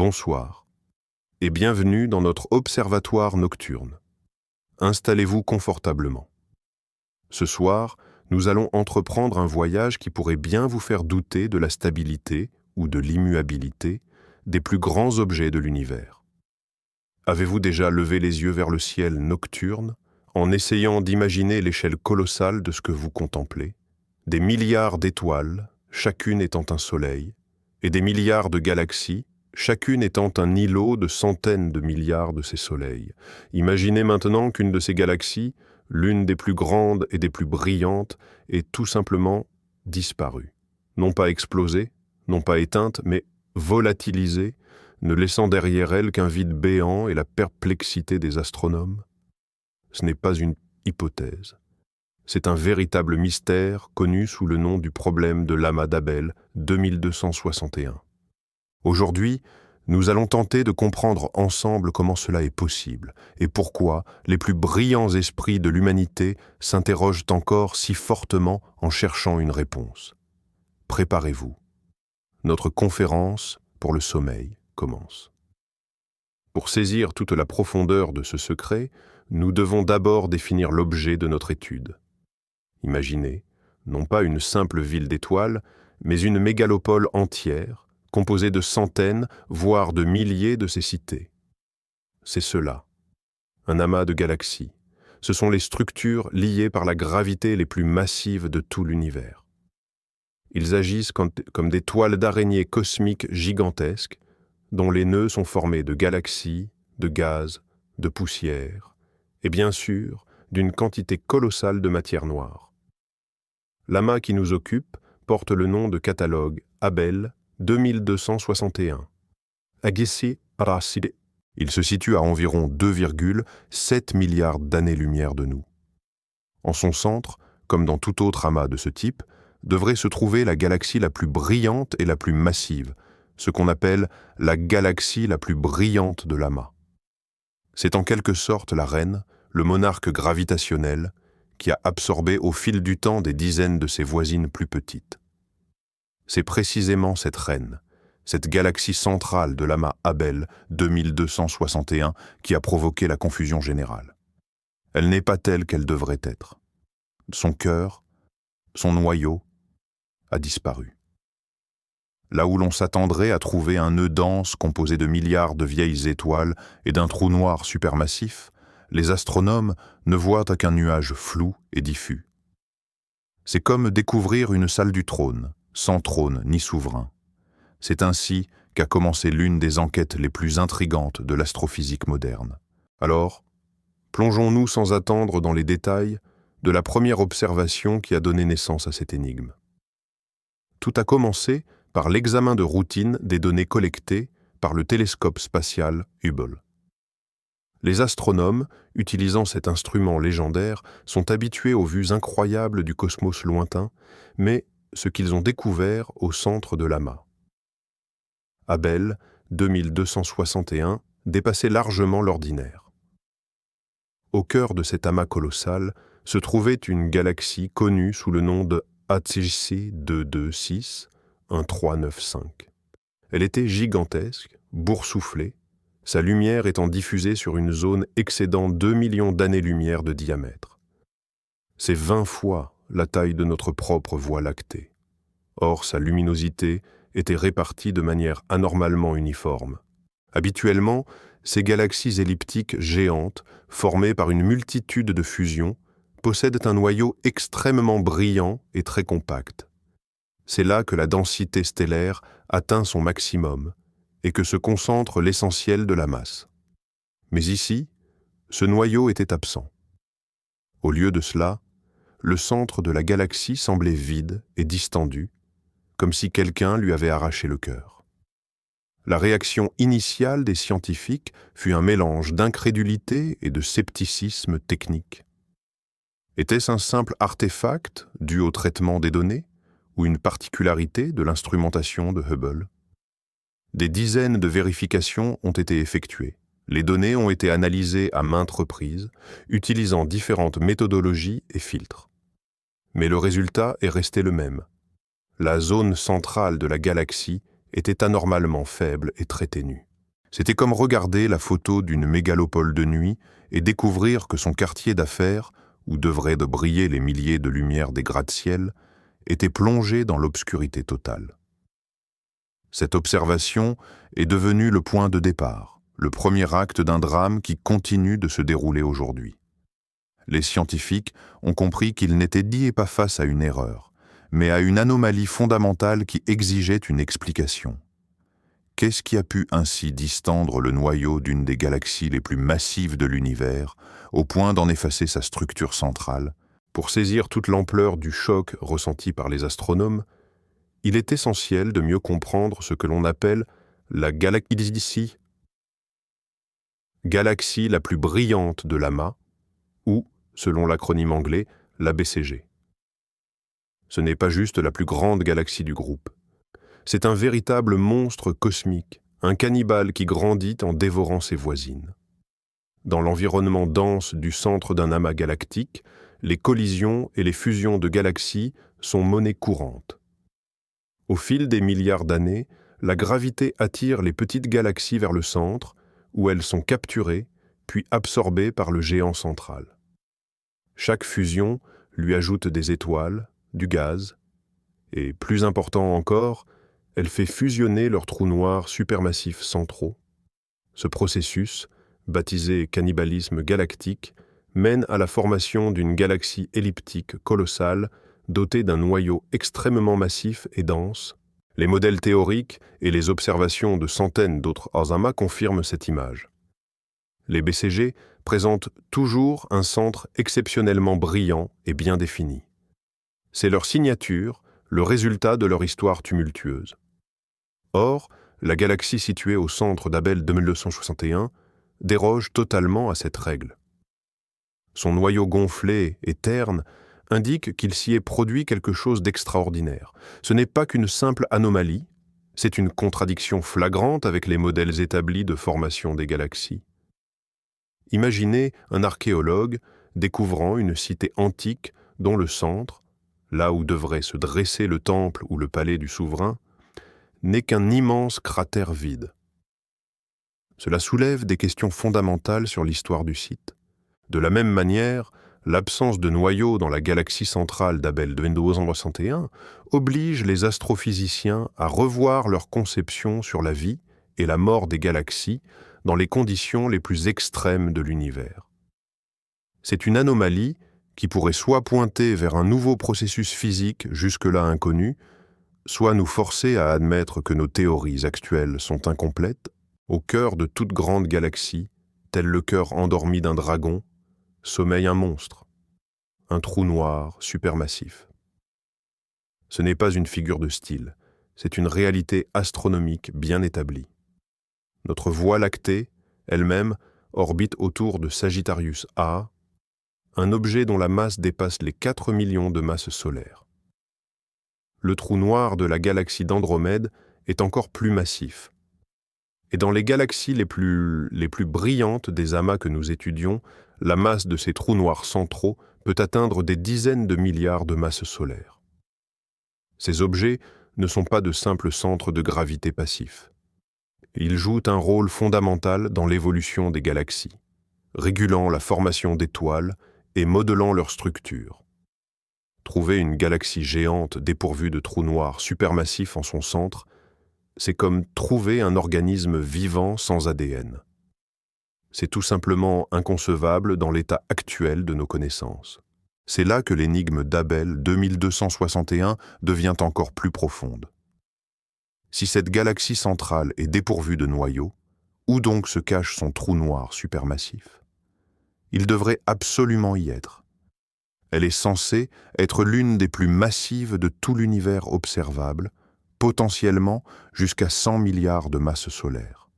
Bonsoir et bienvenue dans notre observatoire nocturne. Installez-vous confortablement. Ce soir, nous allons entreprendre un voyage qui pourrait bien vous faire douter de la stabilité ou de l'immuabilité des plus grands objets de l'univers. Avez-vous déjà levé les yeux vers le ciel nocturne en essayant d'imaginer l'échelle colossale de ce que vous contemplez? Des milliards d'étoiles, chacune étant un soleil, et des milliards de galaxies, chacune étant un îlot de centaines de milliards de ces soleils. Imaginez maintenant qu'une de ces galaxies, l'une des plus grandes et des plus brillantes, est tout simplement disparue. Non pas explosée, non pas éteinte, mais volatilisée, ne laissant derrière elle qu'un vide béant et la perplexité des astronomes. Ce n'est pas une hypothèse. C'est un véritable mystère connu sous le nom du problème de l'amas d'Abel 2261. Aujourd'hui, nous allons tenter de comprendre ensemble comment cela est possible et pourquoi les plus brillants esprits de l'humanité s'interrogent encore si fortement en cherchant une réponse. Préparez-vous. Notre conférence pour le sommeil commence. Pour saisir toute la profondeur de ce secret, nous devons d'abord définir l'objet de notre étude. Imaginez, non pas une simple ville d'étoiles, mais une mégalopole entière, composée de centaines, voire de milliers de ces cités. C'est cela, un amas de galaxies. Ce sont les structures liées par la gravité les plus massives de tout l'univers. Ils agissent comme des toiles d'araignées cosmiques gigantesques, dont les nœuds sont formés de galaxies, de gaz, de poussière, et bien sûr, d'une quantité colossale de matière noire. L'amas qui nous occupe porte le nom de catalogue Abel 2261. Agassi Aracide. Il se situe à environ 2,7 milliards d'années-lumière de nous. En son centre, comme dans tout autre amas de ce type, devrait se trouver la galaxie la plus brillante et la plus massive, ce qu'on appelle la galaxie la plus brillante de l'amas. C'est en quelque sorte la reine, le monarque gravitationnel, qui a absorbé au fil du temps des dizaines de ses voisines plus petites. C'est précisément cette reine, cette galaxie centrale de l'amas Abel 2261 qui a provoqué la confusion générale. Elle n'est pas telle qu'elle devrait être. Son cœur, son noyau, a disparu. Là où l'on s'attendrait à trouver un nœud dense composé de milliards de vieilles étoiles et d'un trou noir supermassif, les astronomes ne voient qu'un nuage flou et diffus. C'est comme découvrir une salle du trône, sans trône ni souverain. C'est ainsi qu'a commencé l'une des enquêtes les plus intrigantes de l'astrophysique moderne. Alors, plongeons-nous sans attendre dans les détails de la première observation qui a donné naissance à cette énigme. Tout a commencé par l'examen de routine des données collectées par le télescope spatial Hubble. Les astronomes, utilisant cet instrument légendaire, sont habitués aux vues incroyables du cosmos lointain, mais ce qu'ils ont découvert au centre de l'amas. Abel 2261 dépassait largement l'ordinaire. Au cœur de cet amas colossal se trouvait une galaxie connue sous le nom de Atsisi 226 1395. Elle était gigantesque, boursouflée, sa lumière étant diffusée sur une zone excédant 2 millions d'années-lumière de diamètre. C'est 20 fois la taille de notre propre Voie lactée. Or, sa luminosité était répartie de manière anormalement uniforme. Habituellement, ces galaxies elliptiques géantes, formées par une multitude de fusions, possèdent un noyau extrêmement brillant et très compact. C'est là que la densité stellaire atteint son maximum et que se concentre l'essentiel de la masse. Mais ici, ce noyau était absent. Au lieu de cela, le centre de la galaxie semblait vide et distendu, comme si quelqu'un lui avait arraché le cœur. La réaction initiale des scientifiques fut un mélange d'incrédulité et de scepticisme technique. Était-ce un simple artefact dû au traitement des données ou une particularité de l'instrumentation de Hubble? Des dizaines de vérifications ont été effectuées. Les données ont été analysées à maintes reprises, utilisant différentes méthodologies et filtres. Mais le résultat est resté le même. La zone centrale de la galaxie était anormalement faible et très ténue. C'était comme regarder la photo d'une mégalopole de nuit et découvrir que son quartier d'affaires, où devraient de briller les milliers de lumières des gratte-ciel, était plongé dans l'obscurité totale. Cette observation est devenue le point de départ, le premier acte d'un drame qui continue de se dérouler aujourd'hui. Les scientifiques ont compris qu'ils n'étaient pas face à une erreur, mais à une anomalie fondamentale qui exigeait une explication. Qu'est-ce qui a pu ainsi distendre le noyau d'une des galaxies les plus massives de l'univers, au point d'en effacer sa structure centrale? Pour saisir toute l'ampleur du choc ressenti par les astronomes, il est essentiel de mieux comprendre ce que l'on appelle la galaxie la plus brillante de l'amas, ou, selon l'acronyme anglais, la BCG. Ce n'est pas juste la plus grande galaxie du groupe. C'est un véritable monstre cosmique, un cannibale qui grandit en dévorant ses voisines. Dans l'environnement dense du centre d'un amas galactique, les collisions et les fusions de galaxies sont monnaie courante. Au fil des milliards d'années, la gravité attire les petites galaxies vers le centre, où elles sont capturées, puis absorbées par le géant central. Chaque fusion lui ajoute des étoiles, du gaz, et plus important encore, elle fait fusionner leurs trous noirs supermassifs centraux. Ce processus, baptisé cannibalisme galactique, mène à la formation d'une galaxie elliptique colossale dotée d'un noyau extrêmement massif et dense. Les modèles théoriques et les observations de centaines d'autres amas confirment cette image. Les BCG présentent toujours un centre exceptionnellement brillant et bien défini. C'est leur signature, le résultat de leur histoire tumultueuse. Or, la galaxie située au centre d'Abel 2261 déroge totalement à cette règle. Son noyau gonflé et terne indique qu'il s'y est produit quelque chose d'extraordinaire. Ce n'est pas qu'une simple anomalie, c'est une contradiction flagrante avec les modèles établis de formation des galaxies. Imaginez un archéologue découvrant une cité antique dont le centre, là où devrait se dresser le temple ou le palais du souverain, n'est qu'un immense cratère vide. Cela soulève des questions fondamentales sur l'histoire du site. De la même manière, l'absence de noyau dans la galaxie centrale d'Abel 2261 oblige les astrophysiciens à revoir leur conception sur la vie et la mort des galaxies dans les conditions les plus extrêmes de l'univers. C'est une anomalie qui pourrait soit pointer vers un nouveau processus physique jusque-là inconnu, soit nous forcer à admettre que nos théories actuelles sont incomplètes. Au cœur de toute grande galaxie, tel le cœur endormi d'un dragon, sommeille un monstre, un trou noir supermassif. Ce n'est pas une figure de style, c'est une réalité astronomique bien établie. Notre Voie lactée, elle-même, orbite autour de Sagittarius A, un objet dont la masse dépasse les 4 millions de masses solaires. Le trou noir de la galaxie d'Andromède est encore plus massif. Et dans les galaxies les plus brillantes des amas que nous étudions, la masse de ces trous noirs centraux peut atteindre des dizaines de milliards de masses solaires. Ces objets ne sont pas de simples centres de gravité passifs. Ils jouent un rôle fondamental dans l'évolution des galaxies, régulant la formation d'étoiles et modelant leur structure. Trouver une galaxie géante dépourvue de trous noirs supermassifs en son centre, c'est comme trouver un organisme vivant sans ADN. C'est tout simplement inconcevable dans l'état actuel de nos connaissances. C'est là que l'énigme d'Abel 2261 devient encore plus profonde. Si cette galaxie centrale est dépourvue de noyau, où donc se cache son trou noir supermassif? Il devrait absolument y être. Elle est censée être l'une des plus massives de tout l'univers observable, potentiellement jusqu'à 100 milliards de masses solaires.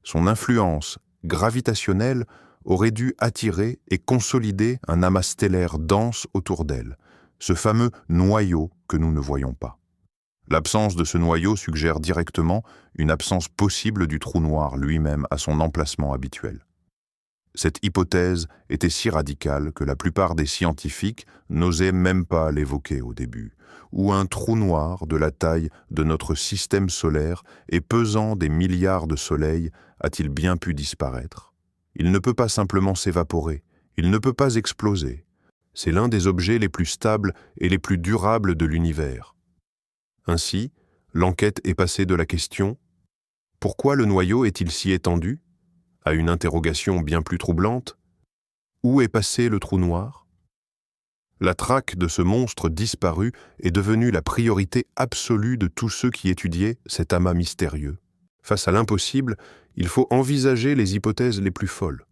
Son influence gravitationnelle aurait dû attirer et consolider un amas stellaire dense autour d'elle, ce fameux noyau que nous ne voyons pas. L'absence de ce noyau suggère directement une absence possible du trou noir lui-même à son emplacement habituel. Cette hypothèse était si radicale que la plupart des scientifiques n'osaient même pas l'évoquer au début, où un trou noir de la taille de notre système solaire et pesant des milliards de soleils a-t-il bien pu disparaître? Il ne peut pas simplement s'évaporer, il ne peut pas exploser. C'est l'un des objets les plus stables et les plus durables de l'univers. Ainsi, l'enquête est passée de la question « Pourquoi le noyau est-il si étendu ?» à une interrogation bien plus troublante « Où est passé le trou noir ?» La traque de ce monstre disparu est devenue la priorité absolue de tous ceux qui étudiaient cet amas mystérieux. Face à l'impossible, il faut envisager les hypothèses les plus folles.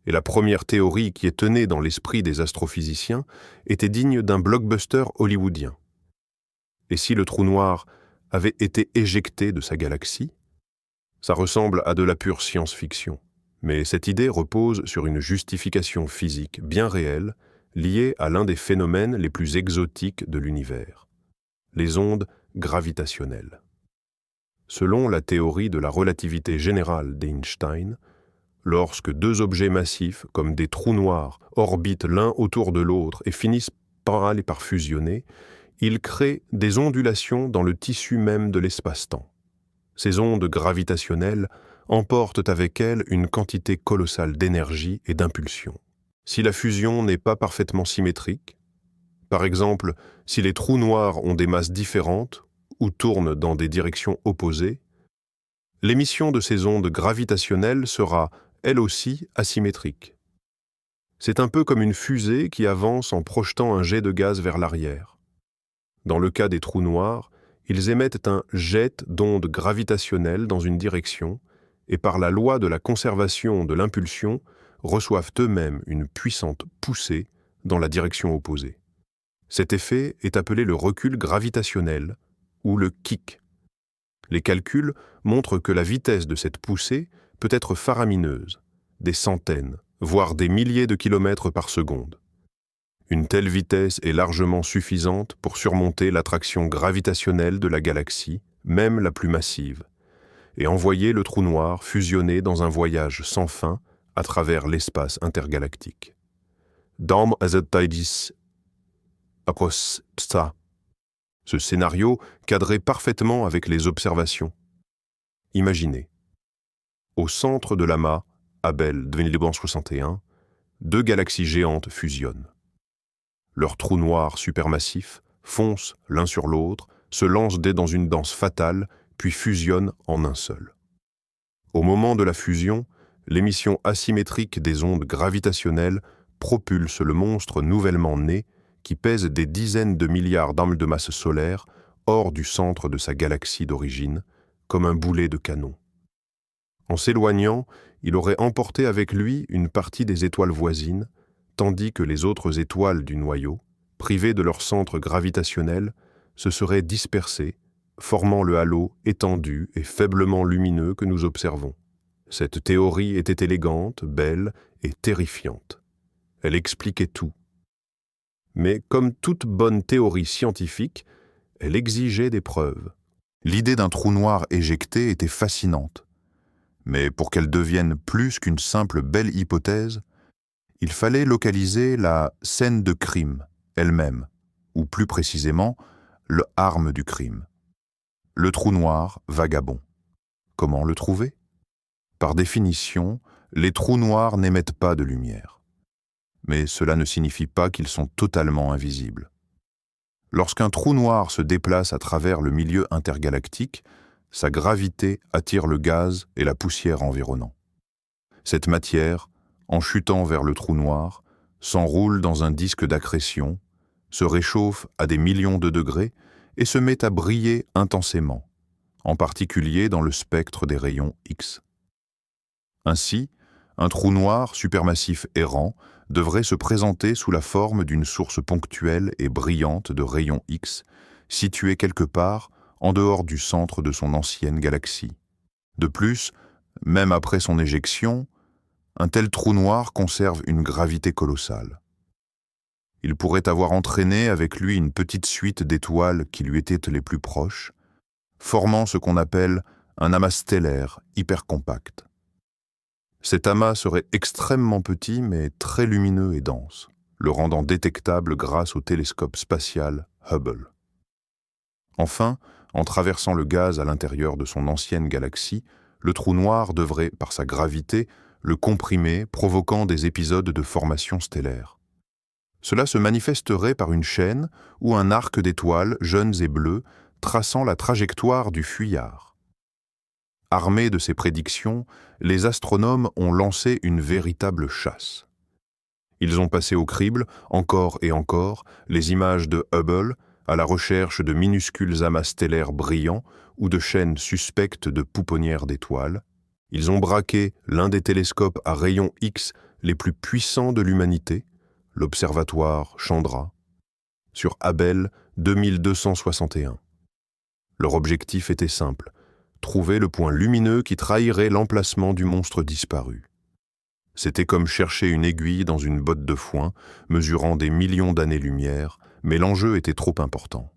Et la première théorie qui est tenue dans l'esprit des astrophysiciens était digne d'un blockbuster hollywoodien. Et si le trou noir avait été éjecté de sa galaxie? Ça ressemble à de la pure science-fiction. Mais cette idée repose sur une justification physique bien réelle, liée à l'un des phénomènes les plus exotiques de l'univers, les ondes gravitationnelles. Selon la théorie de la relativité générale d'Einstein, lorsque deux objets massifs, comme des trous noirs, orbitent l'un autour de l'autre et finissent par fusionner, ils créent des ondulations dans le tissu même de l'espace-temps. Ces ondes gravitationnelles emportent avec elles une quantité colossale d'énergie et d'impulsion. Si la fusion n'est pas parfaitement symétrique, par exemple si les trous noirs ont des masses différentes ou tournent dans des directions opposées, l'émission de ces ondes gravitationnelles sera, elle aussi, asymétrique. C'est un peu comme une fusée qui avance en projetant un jet de gaz vers l'arrière. Dans le cas des trous noirs, ils émettent un jet d'ondes gravitationnelles dans une direction et par la loi de la conservation de l'impulsion, reçoivent eux-mêmes une puissante poussée dans la direction opposée. Cet effet est appelé le recul gravitationnel ou le kick. Les calculs montrent que la vitesse de cette poussée peut être faramineuse, des centaines, voire des milliers de kilomètres par seconde. Une telle vitesse est largement suffisante pour surmonter l'attraction gravitationnelle de la galaxie, même la plus massive, et envoyer le trou noir fusionner dans un voyage sans fin à travers l'espace intergalactique. Daum azetidis apos psa. Ce scénario cadrait parfaitement avec les observations. Imaginez. Au centre de l'amas, Abel 2061, deux galaxies géantes fusionnent. Leurs trous noirs supermassifs foncent l'un sur l'autre, se lancent dans une danse fatale, puis fusionnent en un seul. Au moment de la fusion, l'émission asymétrique des ondes gravitationnelles propulse le monstre nouvellement né qui pèse des dizaines de milliards d'armes de masse solaire hors du centre de sa galaxie d'origine, comme un boulet de canon. En s'éloignant, il aurait emporté avec lui une partie des étoiles voisines, tandis que les autres étoiles du noyau, privées de leur centre gravitationnel, se seraient dispersées, formant le halo étendu et faiblement lumineux que nous observons. Cette théorie était élégante, belle et terrifiante. Elle expliquait tout. Mais comme toute bonne théorie scientifique, elle exigeait des preuves. L'idée d'un trou noir éjecté était fascinante. Mais pour qu'elle devienne plus qu'une simple belle hypothèse, il fallait localiser la scène de crime elle-même, ou plus précisément, l'arme du crime. Le trou noir vagabond. Comment le trouver? Par définition, les trous noirs n'émettent pas de lumière. Mais cela ne signifie pas qu'ils sont totalement invisibles. Lorsqu'un trou noir se déplace à travers le milieu intergalactique, sa gravité attire le gaz et la poussière environnants. Cette matière, en chutant vers le trou noir, s'enroule dans un disque d'accrétion, se réchauffe à des millions de degrés et se met à briller intensément, en particulier dans le spectre des rayons X. Ainsi, un trou noir supermassif errant devrait se présenter sous la forme d'une source ponctuelle et brillante de rayons X, située quelque part en dehors du centre de son ancienne galaxie. De plus, même après son éjection, un tel trou noir conserve une gravité colossale. Il pourrait avoir entraîné avec lui une petite suite d'étoiles qui lui étaient les plus proches, formant ce qu'on appelle un amas stellaire hypercompact. Cet amas serait extrêmement petit mais très lumineux et dense, le rendant détectable grâce au télescope spatial Hubble. Enfin, en traversant le gaz à l'intérieur de son ancienne galaxie, le trou noir devrait, par sa gravité, le comprimer, provoquant des épisodes de formation stellaire. Cela se manifesterait par une chaîne ou un arc d'étoiles jeunes et bleues traçant la trajectoire du fuyard. Armés de ces prédictions, les astronomes ont lancé une véritable chasse. Ils ont passé au crible, encore et encore, les images de Hubble à la recherche de minuscules amas stellaires brillants ou de chaînes suspectes de pouponnières d'étoiles. Ils ont braqué l'un des télescopes à rayons X les plus puissants de l'humanité, l'observatoire Chandra, sur Abell 2261. Leur objectif était simple, trouver le point lumineux qui trahirait l'emplacement du monstre disparu. C'était comme chercher une aiguille dans une botte de foin, mesurant des millions d'années-lumière, mais l'enjeu était trop important.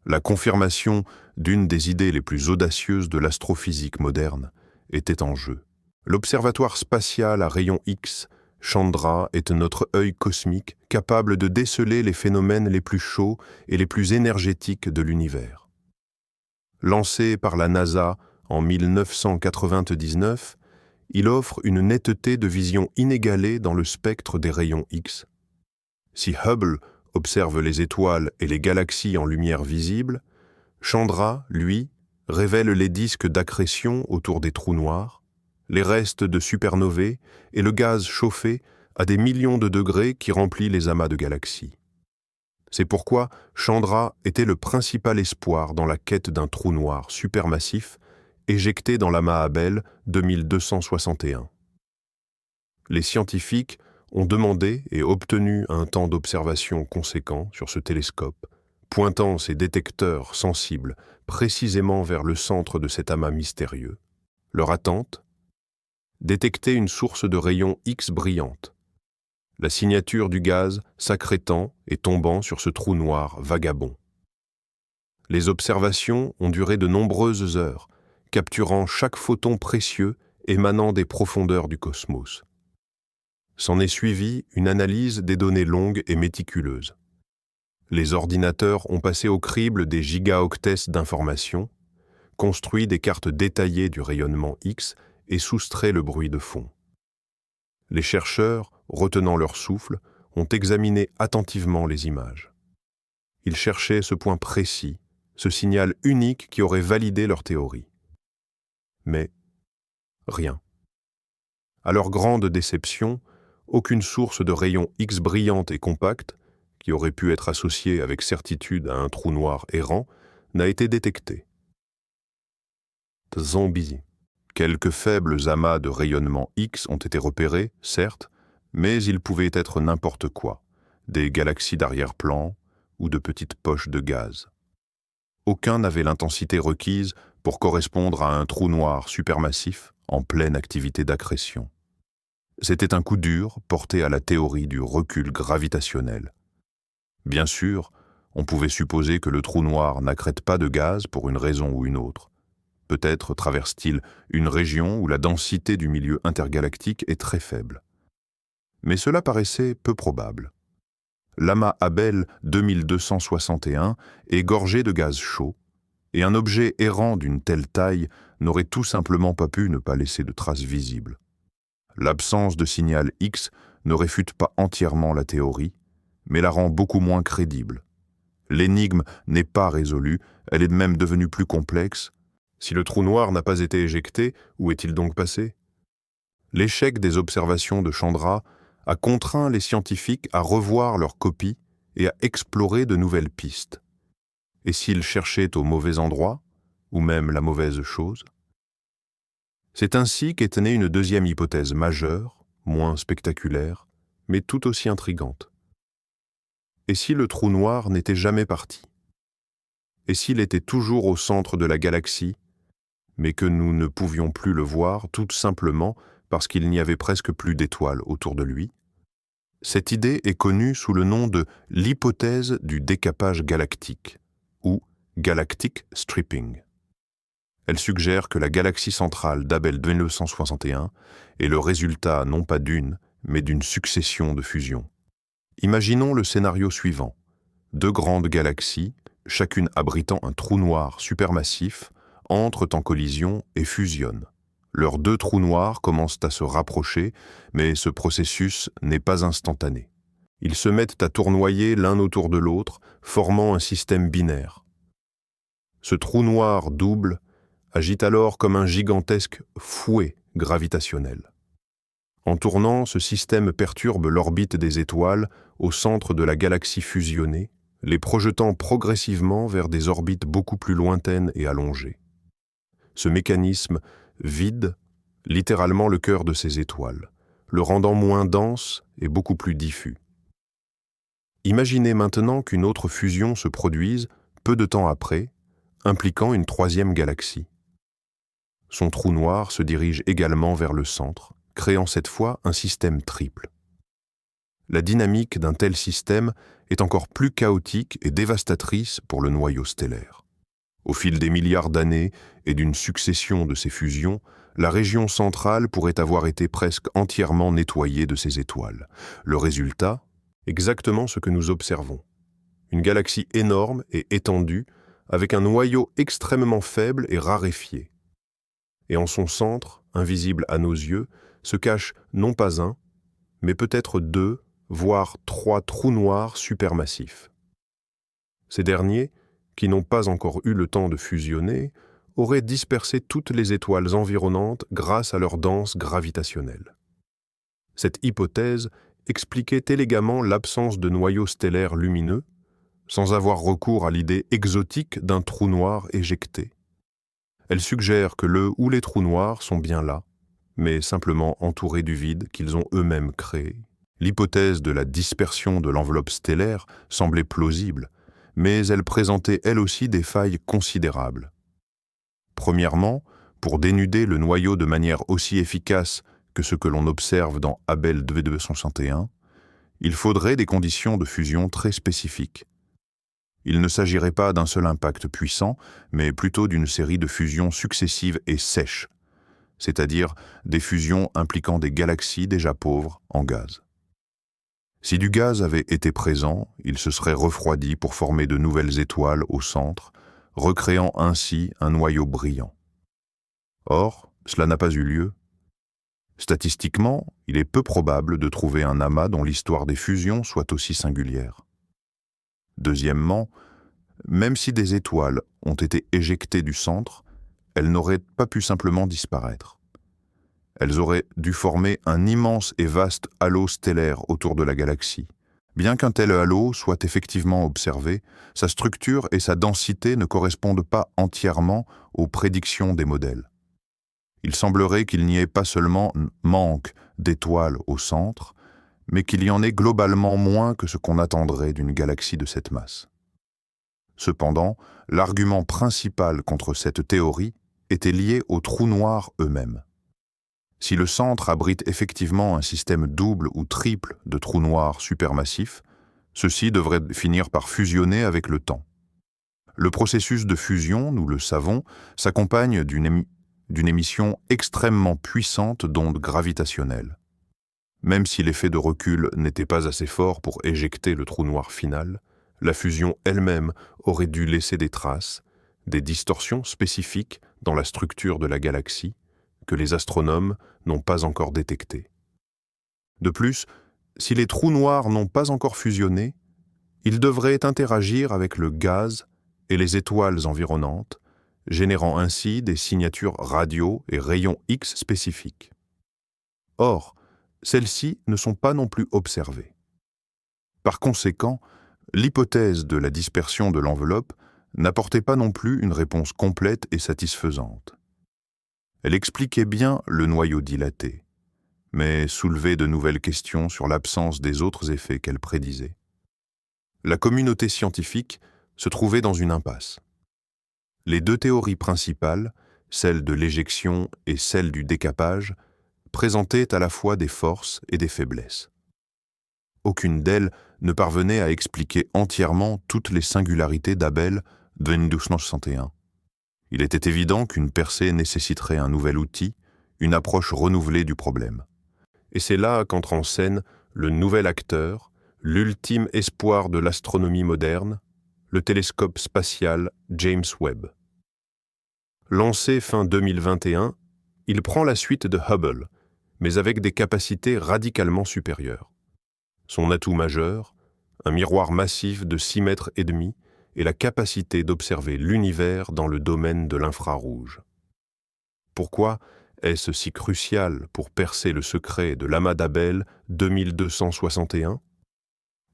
La confirmation d'une des idées les plus audacieuses de l'astrophysique moderne était en jeu. L'observatoire spatial à rayons X, Chandra, est notre œil cosmique capable de déceler les phénomènes les plus chauds et les plus énergétiques de l'univers. Lancé par la NASA en 1999, il offre une netteté de vision inégalée dans le spectre des rayons X. Si Hubble observe les étoiles et les galaxies en lumière visible, Chandra, lui, révèle les disques d'accrétion autour des trous noirs, les restes de supernovae et le gaz chauffé à des millions de degrés qui remplit les amas de galaxies. C'est pourquoi Chandra était le principal espoir dans la quête d'un trou noir supermassif éjecté dans l'amas Abell 2261. Les scientifiques ont demandé et obtenu un temps d'observation conséquent sur ce télescope, pointant ses détecteurs sensibles précisément vers le centre de cet amas mystérieux. Leur attente ? Détecter une source de rayons X brillante, la signature du gaz s'accrétant et tombant sur ce trou noir vagabond. Les observations ont duré de nombreuses heures, capturant chaque photon précieux émanant des profondeurs du cosmos. S'en est suivie une analyse des données longues et méticuleuses. Les ordinateurs ont passé au crible des gigaoctets d'informations, construit des cartes détaillées du rayonnement X et soustrait le bruit de fond. Les chercheurs, retenant leur souffle, ont examiné attentivement les images. Ils cherchaient ce point précis, ce signal unique qui aurait validé leur théorie. Mais rien. À leur grande déception, aucune source de rayons X brillante et compacte, qui aurait pu être associée avec certitude à un trou noir errant, n'a été détectée. Zombie. Quelques faibles amas de rayonnement X ont été repérés, certes, mais ils pouvaient être n'importe quoi, des galaxies d'arrière-plan ou de petites poches de gaz. Aucun n'avait l'intensité requise pour correspondre à un trou noir supermassif en pleine activité d'accrétion. C'était un coup dur porté à la théorie du recul gravitationnel. Bien sûr, on pouvait supposer que le trou noir n'accrète pas de gaz pour une raison ou une autre. Peut-être traverse-t-il une région où la densité du milieu intergalactique est très faible. Mais cela paraissait peu probable. L'amas Abell 2261 est gorgé de gaz chaud, et un objet errant d'une telle taille n'aurait tout simplement pas pu ne pas laisser de traces visibles. L'absence de signal X ne réfute pas entièrement la théorie, mais la rend beaucoup moins crédible. L'énigme n'est pas résolue, elle est même devenue plus complexe. Si le trou noir n'a pas été éjecté, où est-il donc passé ? L'échec des observations de Chandra a contraint les scientifiques à revoir leurs copies et à explorer de nouvelles pistes. Et s'ils cherchaient au mauvais endroit, ou même la mauvaise chose ? C'est ainsi qu'est née une deuxième hypothèse majeure, moins spectaculaire, mais tout aussi intrigante. Et si le trou noir n'était jamais parti ? Et s'il était toujours au centre de la galaxie, mais que nous ne pouvions plus le voir tout simplement parce qu'il n'y avait presque plus d'étoiles autour de lui? Cette idée est connue sous le nom de l'hypothèse du décapage galactique, ou galactic stripping. Elle suggère que la galaxie centrale d'Abel 1961 est le résultat non pas d'une, mais d'une succession de fusions. Imaginons le scénario suivant. Deux grandes galaxies, chacune abritant un trou noir supermassif, entrent en collision et fusionnent. Leurs deux trous noirs commencent à se rapprocher, mais ce processus n'est pas instantané. Ils se mettent à tournoyer l'un autour de l'autre, formant un système binaire. Ce trou noir double agit alors comme un gigantesque fouet gravitationnel. En tournant, ce système perturbe l'orbite des étoiles au centre de la galaxie fusionnée, les projetant progressivement vers des orbites beaucoup plus lointaines et allongées. Ce mécanisme vide littéralement le cœur de ces étoiles, le rendant moins dense et beaucoup plus diffus. Imaginez maintenant qu'une autre fusion se produise peu de temps après, impliquant une troisième galaxie. Son trou noir se dirige également vers le centre, créant cette fois un système triple. La dynamique d'un tel système est encore plus chaotique et dévastatrice pour le noyau stellaire. Au fil des milliards d'années et d'une succession de ces fusions, la région centrale pourrait avoir été presque entièrement nettoyée de ces étoiles. Le résultat, exactement ce que nous observons. Une galaxie énorme et étendue, avec un noyau extrêmement faible et raréfié. Et en son centre, invisible à nos yeux, se cachent non pas un, mais peut-être deux, voire trois trous noirs supermassifs. Ces derniers, qui n'ont pas encore eu le temps de fusionner, auraient dispersé toutes les étoiles environnantes grâce à leur danse gravitationnelle. Cette hypothèse expliquait élégamment l'absence de noyau stellaire lumineux, sans avoir recours à l'idée exotique d'un trou noir éjecté. Elle suggère que le ou les trous noirs sont bien là, mais simplement entourés du vide qu'ils ont eux-mêmes créé. L'hypothèse de la dispersion de l'enveloppe stellaire semblait plausible, mais elle présentait elle aussi des failles considérables. Premièrement, pour dénuder le noyau de manière aussi efficace que ce que l'on observe dans Abel 261, il faudrait des conditions de fusion très spécifiques. Il ne s'agirait pas d'un seul impact puissant, mais plutôt d'une série de fusions successives et sèches, c'est-à-dire des fusions impliquant des galaxies déjà pauvres en gaz. Si du gaz avait été présent, il se serait refroidi pour former de nouvelles étoiles au centre, recréant ainsi un noyau brillant. Or, cela n'a pas eu lieu. Statistiquement, il est peu probable de trouver un amas dont l'histoire des fusions soit aussi singulière. Deuxièmement, même si des étoiles ont été éjectées du centre, elles n'auraient pas pu simplement disparaître. Elles auraient dû former un immense et vaste halo stellaire autour de la galaxie. Bien qu'un tel halo soit effectivement observé, sa structure et sa densité ne correspondent pas entièrement aux prédictions des modèles. Il semblerait qu'il n'y ait pas seulement manque d'étoiles au centre, mais qu'il y en ait globalement moins que ce qu'on attendrait d'une galaxie de cette masse. Cependant, l'argument principal contre cette théorie était lié aux trous noirs eux-mêmes. Si le centre abrite effectivement un système double ou triple de trous noirs supermassifs, ceux-ci devraient finir par fusionner avec le temps. Le processus de fusion, nous le savons, s'accompagne d'une émission extrêmement puissante d'ondes gravitationnelles. Même si l'effet de recul n'était pas assez fort pour éjecter le trou noir final, la fusion elle-même aurait dû laisser des traces, des distorsions spécifiques dans la structure de la galaxie que les astronomes n'ont pas encore détectées. De plus, si les trous noirs n'ont pas encore fusionné, ils devraient interagir avec le gaz et les étoiles environnantes, générant ainsi des signatures radio et rayons X spécifiques. Or, celles-ci ne sont pas non plus observées. Par conséquent, l'hypothèse de la dispersion de l'enveloppe n'apportait pas non plus une réponse complète et satisfaisante. Elle expliquait bien le noyau dilaté, mais soulevait de nouvelles questions sur l'absence des autres effets qu'elle prédisait. La communauté scientifique se trouvait dans une impasse. Les deux théories principales, celle de l'éjection et celle du décapage, présentaient à la fois des forces et des faiblesses. Aucune d'elles ne parvenait à expliquer entièrement toutes les singularités d'Abel 1961. Il était évident qu'une percée nécessiterait un nouvel outil, une approche renouvelée du problème. Et c'est là qu'entre en scène le nouvel acteur, l'ultime espoir de l'astronomie moderne, le télescope spatial James Webb. Lancé fin 2021, il prend la suite de Hubble, mais avec des capacités radicalement supérieures. Son atout majeur, un miroir massif de 6,5 mètres et la capacité d'observer l'univers dans le domaine de l'infrarouge. Pourquoi est-ce si crucial pour percer le secret de l'amas d'Abel 2261 ?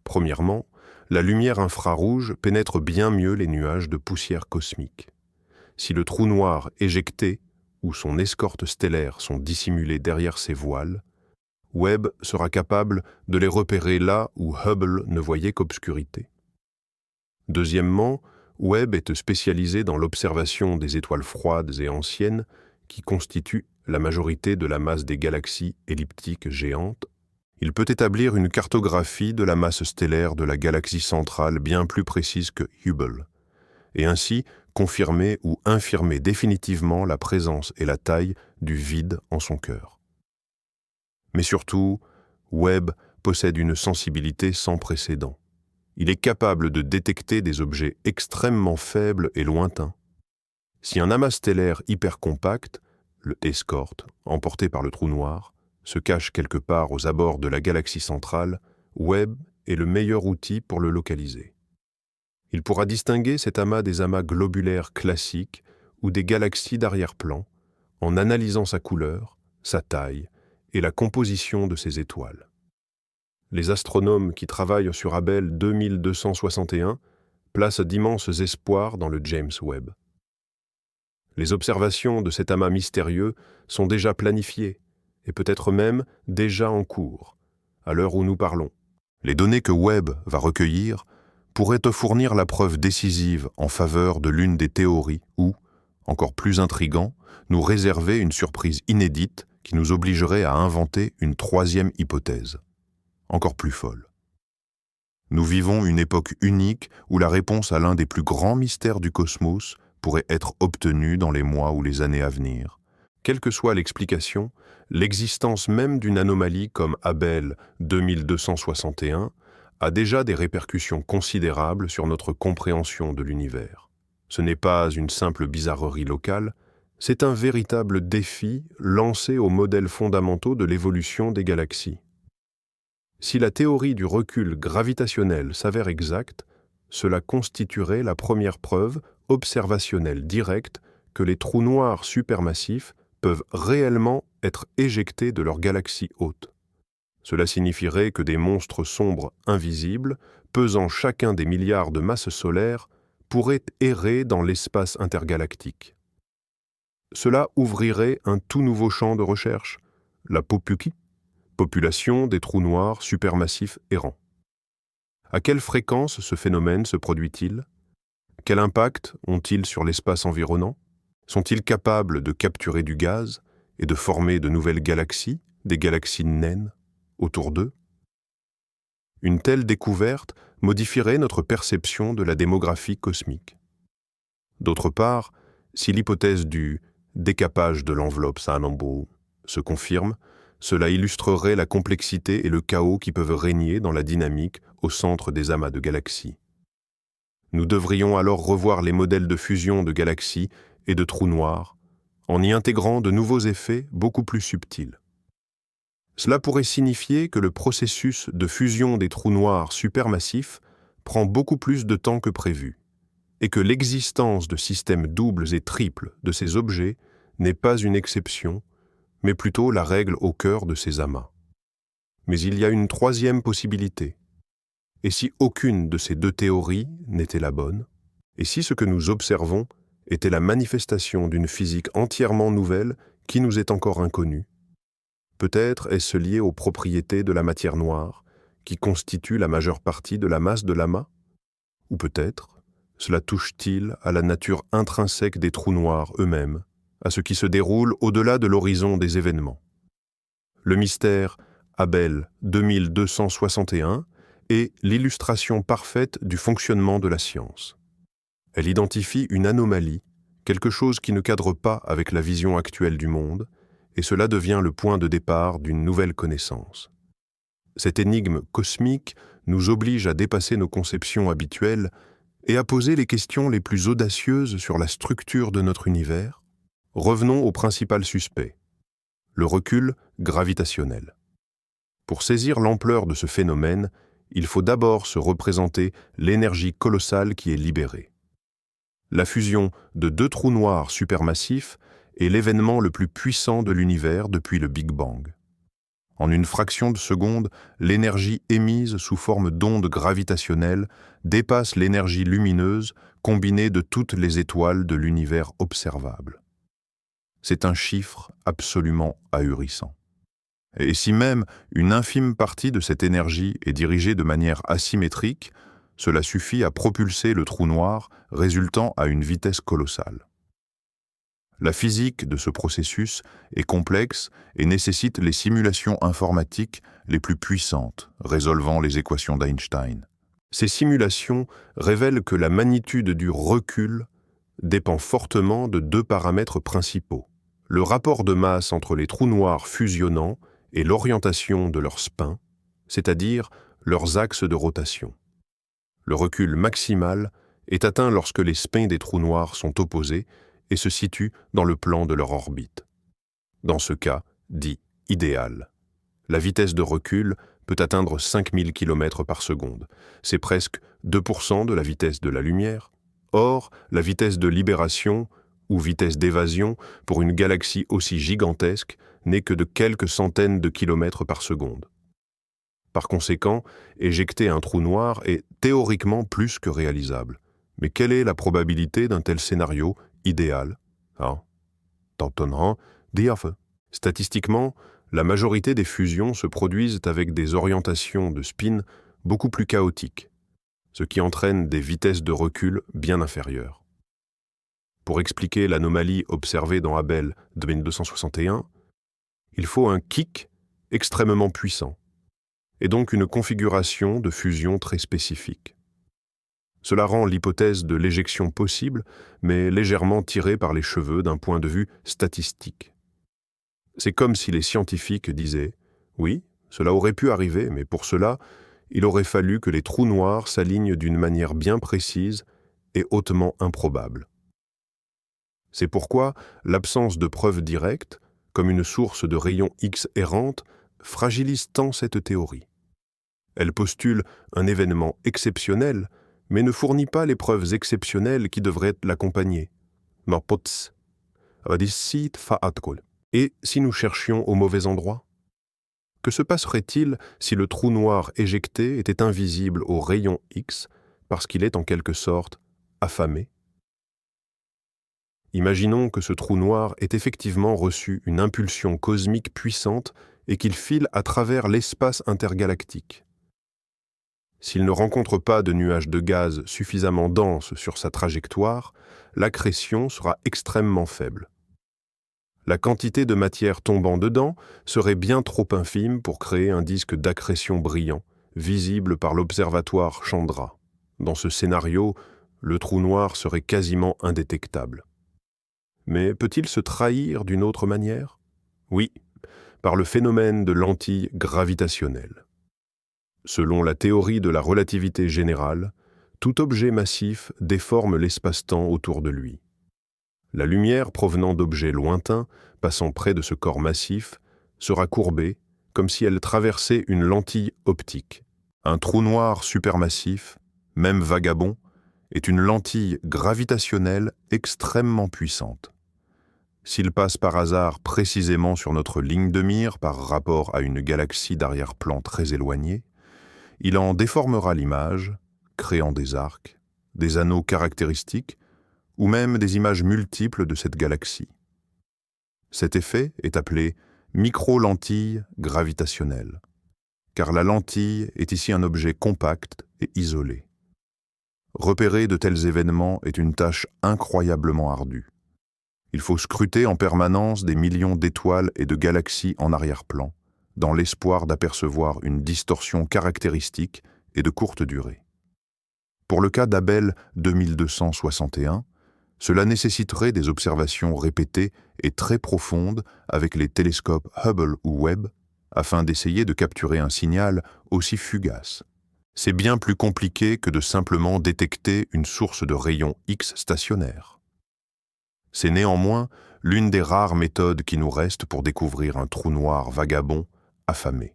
Premièrement, la lumière infrarouge pénètre bien mieux les nuages de poussière cosmique. Si le trou noir éjecté ou son escorte stellaire sont dissimulés derrière ses voiles, Webb sera capable de les repérer là où Hubble ne voyait qu'obscurité. Deuxièmement, Webb est spécialisé dans l'observation des étoiles froides et anciennes qui constituent la majorité de la masse des galaxies elliptiques géantes. Il peut établir une cartographie de la masse stellaire de la galaxie centrale bien plus précise que Hubble, et ainsi confirmer ou infirmer définitivement la présence et la taille du vide en son cœur. Mais surtout, Webb possède une sensibilité sans précédent. Il est capable de détecter des objets extrêmement faibles et lointains. Si un amas stellaire hypercompact, le escorte, emporté par le trou noir, se cache quelque part aux abords de la galaxie centrale, Webb est le meilleur outil pour le localiser. Il pourra distinguer cet amas des amas globulaires classiques ou des galaxies d'arrière-plan en analysant sa couleur, sa taille et la composition de ses étoiles. Les astronomes qui travaillent sur Abel 2261 placent d'immenses espoirs dans le James Webb. Les observations de cet amas mystérieux sont déjà planifiées et peut-être même déjà en cours, à l'heure où nous parlons. Les données que Webb va recueillir pourraient te fournir la preuve décisive en faveur de l'une des théories ou, encore plus intrigant, nous réserver une surprise inédite qui nous obligerait à inventer une troisième hypothèse, encore plus folle. Nous vivons une époque unique où la réponse à l'un des plus grands mystères du cosmos pourrait être obtenue dans les mois ou les années à venir. Quelle que soit l'explication, l'existence même d'une anomalie comme Abel 2261 a déjà des répercussions considérables sur notre compréhension de l'univers. Ce n'est pas une simple bizarrerie locale, c'est un véritable défi lancé aux modèles fondamentaux de l'évolution des galaxies. Si la théorie du recul gravitationnel s'avère exacte, cela constituerait la première preuve observationnelle directe que les trous noirs supermassifs peuvent réellement être éjectés de leur galaxie hôte. Cela signifierait que des monstres sombres invisibles, pesant chacun des milliards de masses solaires, pourraient errer dans l'espace intergalactique. Cela ouvrirait un tout nouveau champ de recherche, la POPUKI, population des trous noirs supermassifs errants. À quelle fréquence ce phénomène se produit-il ? Quel impact ont-ils sur l'espace environnant ? Sont-ils capables de capturer du gaz et de former de nouvelles galaxies, des galaxies naines, autour d'eux ? Une telle découverte modifierait notre perception de la démographie cosmique. D'autre part, si l'hypothèse du décapage de l'enveloppe Salambo se confirme, cela illustrerait la complexité et le chaos qui peuvent régner dans la dynamique au centre des amas de galaxies. Nous devrions alors revoir les modèles de fusion de galaxies et de trous noirs, en y intégrant de nouveaux effets beaucoup plus subtils. Cela pourrait signifier que le processus de fusion des trous noirs supermassifs prend beaucoup plus de temps que prévu, et que l'existence de systèmes doubles et triples de ces objets n'est pas une exception, mais plutôt la règle au cœur de ces amas. Mais il y a une troisième possibilité. Et si aucune de ces deux théories n'était la bonne, et si ce que nous observons était la manifestation d'une physique entièrement nouvelle qui nous est encore inconnue, peut-être est-ce lié aux propriétés de la matière noire, qui constitue la majeure partie de la masse de l'amas ? Ou peut-être, cela touche-t-il à la nature intrinsèque des trous noirs eux-mêmes, à ce qui se déroule au-delà de l'horizon des événements. Le mystère Abel 2261 est l'illustration parfaite du fonctionnement de la science. Elle identifie une anomalie quelque chose qui ne cadre pas avec la vision actuelle du monde, et cela devient le point de départ d'une nouvelle connaissance. Cette énigme cosmique nous oblige à dépasser nos conceptions habituelles et à poser les questions les plus audacieuses sur la structure de notre univers. Revenons au principal suspect, le recul gravitationnel. Pour saisir l'ampleur de ce phénomène, il faut d'abord se représenter l'énergie colossale qui est libérée. La fusion de deux trous noirs supermassifs est l'événement le plus puissant de l'univers depuis le Big Bang. En une fraction de seconde, l'énergie émise sous forme d'ondes gravitationnelles dépasse l'énergie lumineuse combinée de toutes les étoiles de l'univers observable. C'est un chiffre absolument ahurissant. Et si même une infime partie de cette énergie est dirigée de manière asymétrique, cela suffit à propulser le trou noir, résultant à une vitesse colossale. La physique de ce processus est complexe et nécessite les simulations informatiques les plus puissantes, résolvant les équations d'Einstein. Ces simulations révèlent que la magnitude du recul dépend fortement de deux paramètres principaux: le rapport de masse entre les trous noirs fusionnants et l'orientation de leurs spins, c'est-à-dire leurs axes de rotation. Le recul maximal est atteint lorsque les spins des trous noirs sont opposés et se situent dans le plan de leur orbite. Dans ce cas, dit idéal, la vitesse de recul peut atteindre 5000 km par seconde. C'est presque 2% de la vitesse de la lumière. Or, la vitesse de libération ou vitesse d'évasion pour une galaxie aussi gigantesque n'est que de quelques centaines de kilomètres par seconde. Par conséquent, éjecter un trou noir est théoriquement plus que réalisable. Mais quelle est la probabilité d'un tel scénario idéal? Statistiquement, la majorité des fusions se produisent avec des orientations de spin beaucoup plus chaotiques, ce qui entraîne des vitesses de recul bien inférieures. Pour expliquer l'anomalie observée dans Abell 2261, il faut un kick extrêmement puissant, et donc une configuration de fusion très spécifique. Cela rend l'hypothèse de l'éjection possible, mais légèrement tirée par les cheveux d'un point de vue statistique. C'est comme si les scientifiques disaient « Oui, cela aurait pu arriver, mais pour cela, il aurait fallu que les trous noirs s'alignent d'une manière bien précise et hautement improbable. » C'est pourquoi l'absence de preuves directes, comme une source de rayons X errante, fragilise tant cette théorie. Elle postule un événement exceptionnel, mais ne fournit pas les preuves exceptionnelles qui devraient l'accompagner. Et si nous cherchions au mauvais endroit? Que se passerait-il si le trou noir éjecté était invisible aux rayons X parce qu'il est en quelque sorte affamé? Imaginons que ce trou noir ait effectivement reçu une impulsion cosmique puissante et qu'il file à travers l'espace intergalactique. S'il ne rencontre pas de nuages de gaz suffisamment denses sur sa trajectoire, l'accrétion sera extrêmement faible. La quantité de matière tombant dedans serait bien trop infime pour créer un disque d'accrétion brillant, visible par l'observatoire Chandra. Dans ce scénario, le trou noir serait quasiment indétectable. Mais peut-il se trahir d'une autre manière? Oui, par le phénomène de lentille gravitationnelle. Selon la théorie de la relativité générale, tout objet massif déforme l'espace-temps autour de lui. La lumière provenant d'objets lointains, passant près de ce corps massif, sera courbée comme si elle traversait une lentille optique. Un trou noir supermassif, même vagabond, est une lentille gravitationnelle extrêmement puissante. S'il passe par hasard précisément sur notre ligne de mire par rapport à une galaxie d'arrière-plan très éloignée, il en déformera l'image, créant des arcs, des anneaux caractéristiques, ou même des images multiples de cette galaxie. Cet effet est appelé micro-lentille gravitationnelle, car la lentille est ici un objet compact et isolé. Repérer de tels événements est une tâche incroyablement ardue. Il faut scruter en permanence des millions d'étoiles et de galaxies en arrière-plan, dans l'espoir d'apercevoir une distorsion caractéristique et de courte durée. Pour le cas d'Abell 2261, Cela nécessiterait des observations répétées et très profondes avec les télescopes Hubble ou Webb afin d'essayer de capturer un signal aussi fugace. C'est bien plus compliqué que de simplement détecter une source de rayons X stationnaire. C'est néanmoins l'une des rares méthodes qui nous restent pour découvrir un trou noir vagabond affamé.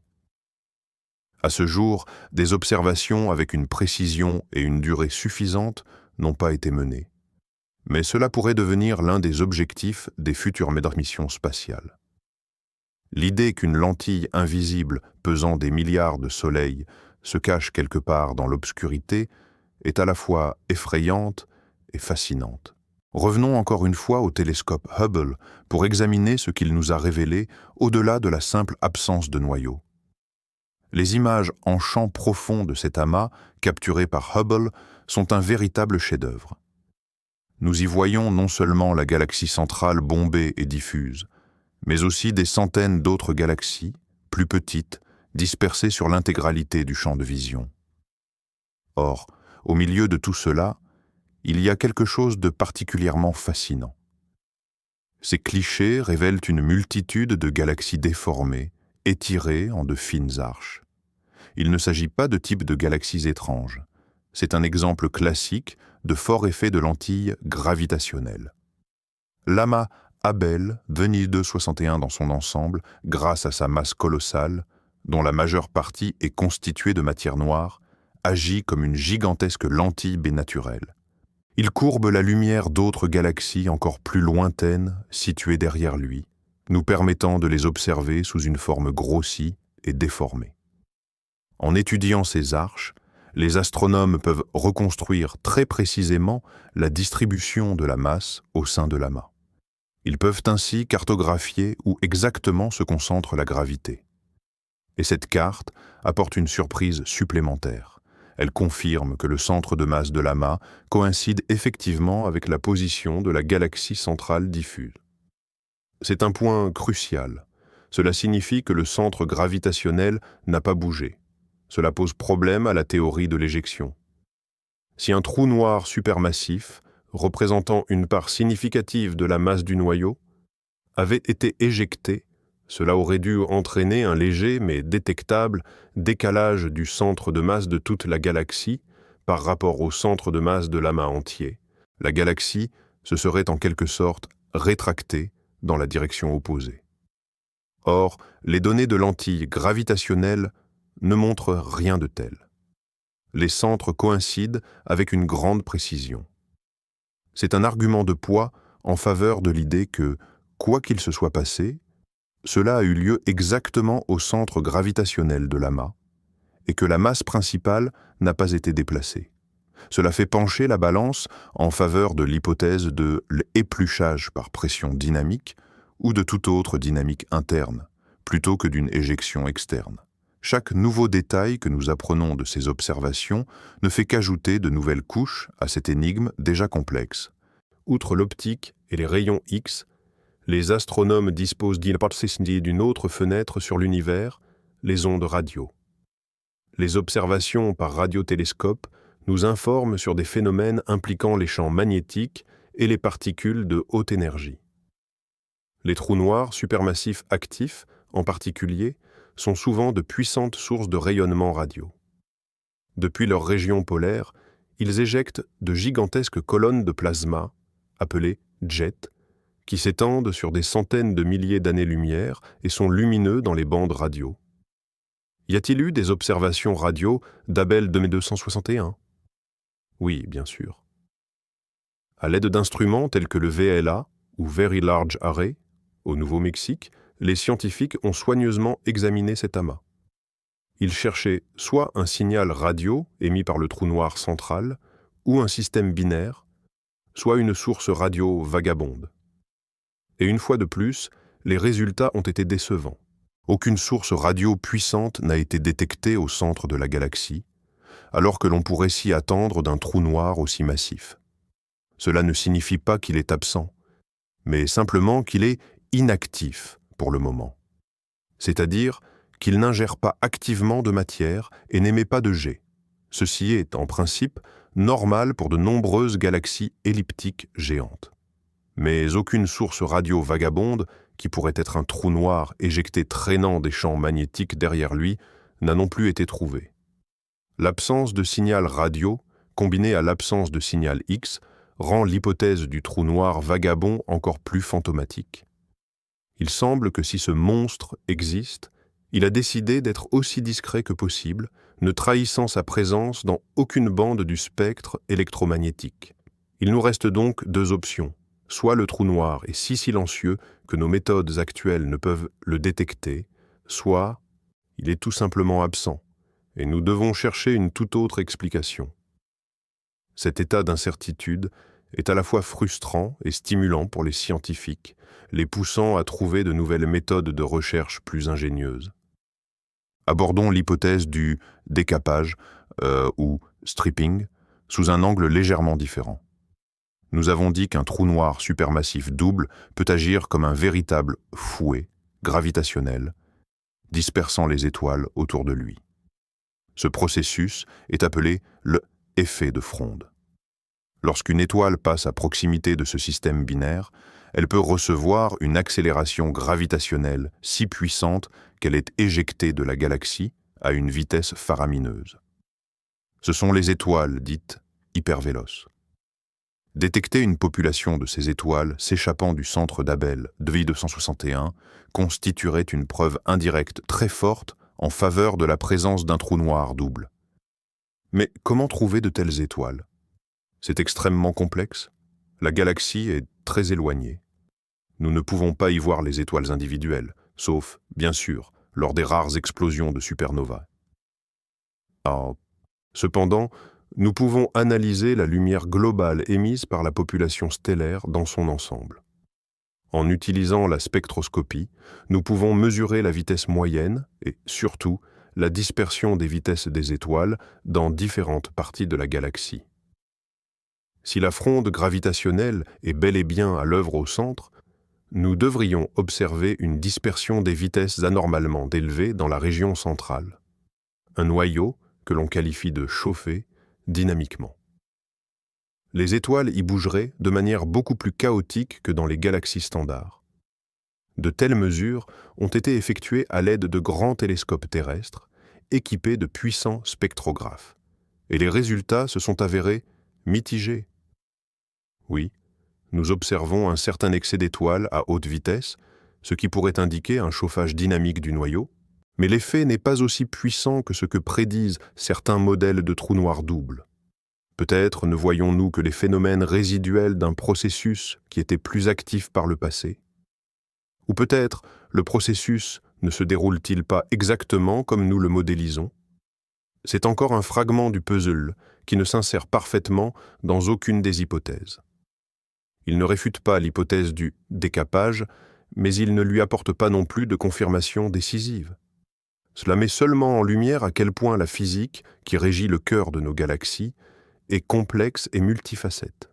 À ce jour, des observations avec une précision et une durée suffisantes n'ont pas été menées. Mais cela pourrait devenir l'un des objectifs des futures missions spatiales. L'idée qu'une lentille invisible pesant des milliards de soleils se cache quelque part dans l'obscurité est à la fois effrayante et fascinante. Revenons encore une fois au télescope Hubble pour examiner ce qu'il nous a révélé au-delà de la simple absence de noyau. Les images en champ profond de cet amas, capturées par Hubble, sont un véritable chef-d'œuvre. Nous y voyons non seulement la galaxie centrale bombée et diffuse, mais aussi des centaines d'autres galaxies, plus petites, dispersées sur l'intégralité du champ de vision. Or, au milieu de tout cela, il y a quelque chose de particulièrement fascinant. Ces clichés révèlent une multitude de galaxies déformées, étirées en de fines arches. Il ne s'agit pas de type de galaxies étranges. C'est un exemple classique de fort effet de lentille gravitationnelle. L'amas Abell, Venille 261 dans son ensemble, grâce à sa masse colossale, dont la majeure partie est constituée de matière noire, agit comme une gigantesque lentille bénaturelle. Il courbe la lumière d'autres galaxies encore plus lointaines situées derrière lui, nous permettant de les observer sous une forme grossie et déformée. En étudiant ces arches, les astronomes peuvent reconstruire très précisément la distribution de la masse au sein de l'amas. Ils peuvent ainsi cartographier où exactement se concentre la gravité. Et cette carte apporte une surprise supplémentaire. Elle confirme que le centre de masse de l'amas coïncide effectivement avec la position de la galaxie centrale diffuse. C'est un point crucial. Cela signifie que le centre gravitationnel n'a pas bougé. Cela pose problème à la théorie de l'éjection. Si un trou noir supermassif, représentant une part significative de la masse du noyau, avait été éjecté, cela aurait dû entraîner un léger mais détectable décalage du centre de masse de toute la galaxie par rapport au centre de masse de l'amas entier. La galaxie se serait en quelque sorte rétractée dans la direction opposée. Or, les données de lentilles gravitationnelles ne montrent rien de tel. Les centres coïncident avec une grande précision. C'est un argument de poids en faveur de l'idée que, quoi qu'il se soit passé, cela a eu lieu exactement au centre gravitationnel de l'amas et que la masse principale n'a pas été déplacée. Cela fait pencher la balance en faveur de l'hypothèse de l'épluchage par pression dynamique ou de toute autre dynamique interne, plutôt que d'une éjection externe. Chaque nouveau détail que nous apprenons de ces observations ne fait qu'ajouter de nouvelles couches à cette énigme déjà complexe. Outre l'optique et les rayons X, les astronomes disposent d'une autre fenêtre sur l'univers, les ondes radio. Les observations par radiotélescope nous informent sur des phénomènes impliquant les champs magnétiques et les particules de haute énergie. Les trous noirs supermassifs actifs, en particulier, sont souvent de puissantes sources de rayonnement radio. Depuis leur région polaire, ils éjectent de gigantesques colonnes de plasma, appelées jets, qui s'étendent sur des centaines de milliers d'années-lumière et sont lumineux dans les bandes radio. Y a-t-il eu des observations radio d'Abell 2261 ? Oui, bien sûr. À l'aide d'instruments tels que le VLA, ou Very Large Array, au Nouveau-Mexique, les scientifiques ont soigneusement examiné cet amas. Ils cherchaient soit un signal radio émis par le trou noir central, ou un système binaire, soit une source radio vagabonde. Et une fois de plus, les résultats ont été décevants. Aucune source radio puissante n'a été détectée au centre de la galaxie, alors que l'on pourrait s'y attendre d'un trou noir aussi massif. Cela ne signifie pas qu'il est absent, mais simplement qu'il est inactif pour le moment. C'est-à-dire qu'il n'ingère pas activement de matière et n'émet pas de jet. Ceci est, en principe, normal pour de nombreuses galaxies elliptiques géantes. Mais aucune source radio vagabonde, qui pourrait être un trou noir éjecté traînant des champs magnétiques derrière lui, n'a non plus été trouvée. L'absence de signal radio, combinée à l'absence de signal X, rend l'hypothèse du trou noir vagabond encore plus fantomatique. Il semble que si ce monstre existe, il a décidé d'être aussi discret que possible, ne trahissant sa présence dans aucune bande du spectre électromagnétique. Il nous reste donc deux options. Soit le trou noir est si silencieux que nos méthodes actuelles ne peuvent le détecter, soit il est tout simplement absent, et nous devons chercher une toute autre explication. Cet état d'incertitude est à la fois frustrant et stimulant pour les scientifiques, les poussant à trouver de nouvelles méthodes de recherche plus ingénieuses. Abordons l'hypothèse du décapage ou stripping sous un angle légèrement différent. Nous avons dit qu'un trou noir supermassif double peut agir comme un véritable fouet gravitationnel, dispersant les étoiles autour de lui. Ce processus est appelé le effet de fronde. Lorsqu'une étoile passe à proximité de ce système binaire, elle peut recevoir une accélération gravitationnelle si puissante qu'elle est éjectée de la galaxie à une vitesse faramineuse. Ce sont les étoiles dites hypervéloces. Détecter une population de ces étoiles s'échappant du centre d'Abel, DVI 261, constituerait une preuve indirecte très forte en faveur de la présence d'un trou noir double. Mais comment trouver de telles étoiles? C'est extrêmement complexe. La galaxie est très éloignée. Nous ne pouvons pas y voir les étoiles individuelles, sauf, bien sûr, lors des rares explosions de supernovae. Cependant, nous pouvons analyser la lumière globale émise par la population stellaire dans son ensemble. En utilisant la spectroscopie, nous pouvons mesurer la vitesse moyenne et, surtout, la dispersion des vitesses des étoiles dans différentes parties de la galaxie. Si la fronde gravitationnelle est bel et bien à l'œuvre au centre, nous devrions observer une dispersion des vitesses anormalement élevées dans la région centrale. Un noyau, que l'on qualifie de chauffé, dynamiquement. Les étoiles y bougeraient de manière beaucoup plus chaotique que dans les galaxies standards. De telles mesures ont été effectuées à l'aide de grands télescopes terrestres, équipés de puissants spectrographes. Et les résultats se sont avérés mitigés. Oui, nous observons un certain excès d'étoiles à haute vitesse, ce qui pourrait indiquer un chauffage dynamique du noyau, mais l'effet n'est pas aussi puissant que ce que prédisent certains modèles de trous noirs doubles. Peut-être ne voyons-nous que les phénomènes résiduels d'un processus qui était plus actif par le passé. Ou peut-être le processus ne se déroule-t-il pas exactement comme nous le modélisons? C'est encore un fragment du puzzle qui ne s'insère parfaitement dans aucune des hypothèses. Il ne réfute pas l'hypothèse du décapage, mais il ne lui apporte pas non plus de confirmation décisive. Cela met seulement en lumière à quel point la physique, qui régit le cœur de nos galaxies, est complexe et multifacette.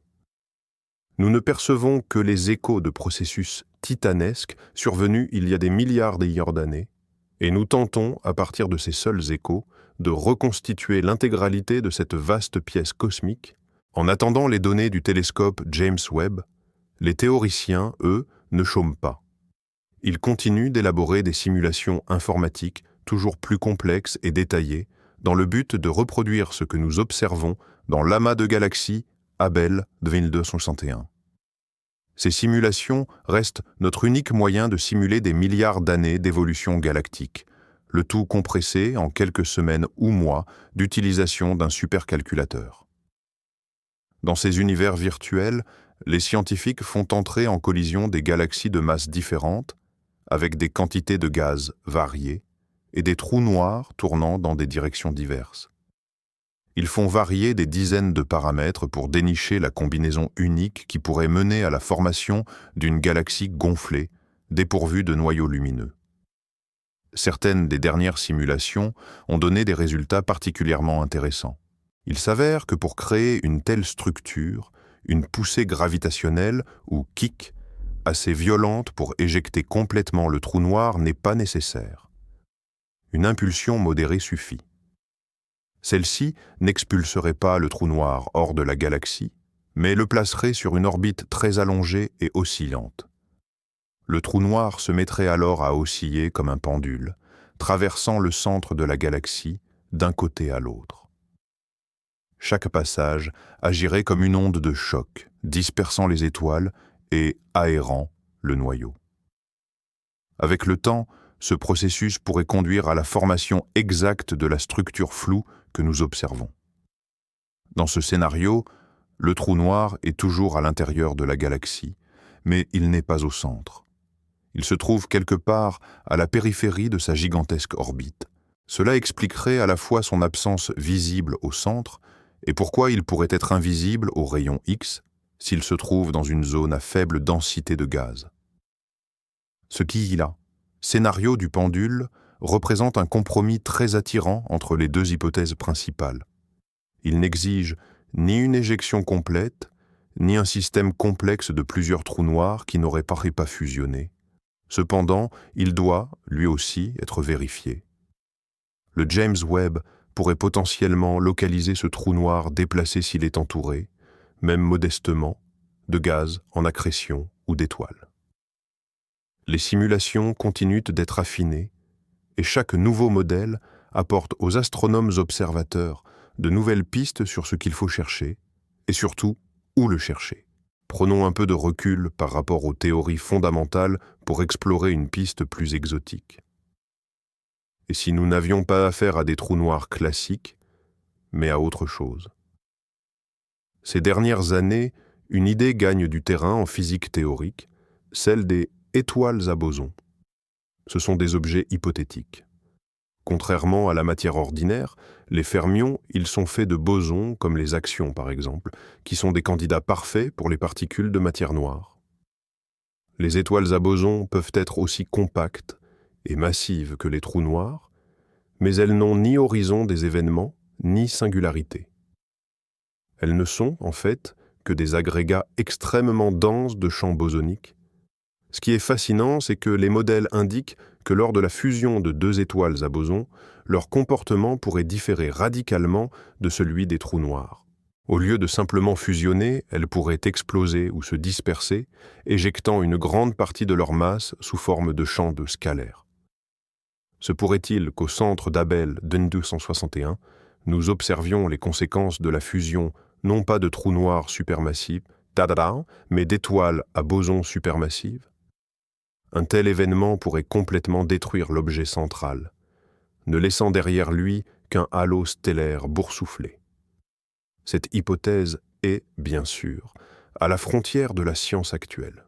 Nous ne percevons que les échos de processus titanesques survenus il y a des milliards d'années, et nous tentons, à partir de ces seuls échos, de reconstituer l'intégralité de cette vaste pièce cosmique. En attendant les données du télescope James Webb, les théoriciens, eux, ne chôment pas. Ils continuent d'élaborer des simulations informatiques toujours plus complexes et détaillées dans le but de reproduire ce que nous observons dans l'amas de galaxies Abel 2261. Ces simulations restent notre unique moyen de simuler des milliards d'années d'évolution galactique, le tout compressé en quelques semaines ou mois d'utilisation d'un supercalculateur. Dans ces univers virtuels, les scientifiques font entrer en collision des galaxies de masses différentes, avec des quantités de gaz variées, et des trous noirs tournant dans des directions diverses. Ils font varier des dizaines de paramètres pour dénicher la combinaison unique qui pourrait mener à la formation d'une galaxie gonflée, dépourvue de noyaux lumineux. Certaines des dernières simulations ont donné des résultats particulièrement intéressants. Il s'avère que pour créer une telle structure, une poussée gravitationnelle, ou kick, assez violente pour éjecter complètement le trou noir n'est pas nécessaire. Une impulsion modérée suffit. Celle-ci n'expulserait pas le trou noir hors de la galaxie, mais le placerait sur une orbite très allongée et oscillante. Le trou noir se mettrait alors à osciller comme un pendule, traversant le centre de la galaxie d'un côté à l'autre. Chaque passage agirait comme une onde de choc, dispersant les étoiles et aérant le noyau. Avec le temps, ce processus pourrait conduire à la formation exacte de la structure floue que nous observons. Dans ce scénario, le trou noir est toujours à l'intérieur de la galaxie, mais il n'est pas au centre. Il se trouve quelque part à la périphérie de sa gigantesque orbite. Cela expliquerait à la fois son absence visible au centre et pourquoi il pourrait être invisible aux rayons X s'il se trouve dans une zone à faible densité de gaz. Ce qui, là, scénario du pendule, représente un compromis très attirant entre les deux hypothèses principales. Il n'exige ni une éjection complète, ni un système complexe de plusieurs trous noirs qui n'auraient pas fusionné. Cependant, il doit, lui aussi, être vérifié. Le James Webb pourrait potentiellement localiser ce trou noir déplacé s'il est entouré, même modestement, de gaz en accrétion ou d'étoiles. Les simulations continuent d'être affinées et chaque nouveau modèle apporte aux astronomes observateurs de nouvelles pistes sur ce qu'il faut chercher et surtout où le chercher. Prenons un peu de recul par rapport aux théories fondamentales pour explorer une piste plus exotique. Et si nous n'avions pas affaire à des trous noirs classiques, mais à autre chose? Ces dernières années, une idée gagne du terrain en physique théorique, celle des étoiles à bosons. Ce sont des objets hypothétiques. Contrairement à la matière ordinaire, les fermions, ils sont faits de bosons, comme les actions par exemple, qui sont des candidats parfaits pour les particules de matière noire. Les étoiles à bosons peuvent être aussi compactes et massives que les trous noirs, mais elles n'ont ni horizon des événements, ni singularité. Elles ne sont, en fait, que des agrégats extrêmement denses de champs bosoniques. Ce qui est fascinant, c'est que les modèles indiquent que lors de la fusion de deux étoiles à bosons, leur comportement pourrait différer radicalement de celui des trous noirs. Au lieu de simplement fusionner, elles pourraient exploser ou se disperser, éjectant une grande partie de leur masse sous forme de champs de scalaires. Se pourrait-il qu'au centre d'Abell 2261, nous observions les conséquences de la fusion non pas de trous noirs supermassifs, mais d'étoiles à bosons supermassives? Un tel événement pourrait complètement détruire l'objet central, ne laissant derrière lui qu'un halo stellaire boursouflé. Cette hypothèse est, bien sûr, à la frontière de la science actuelle.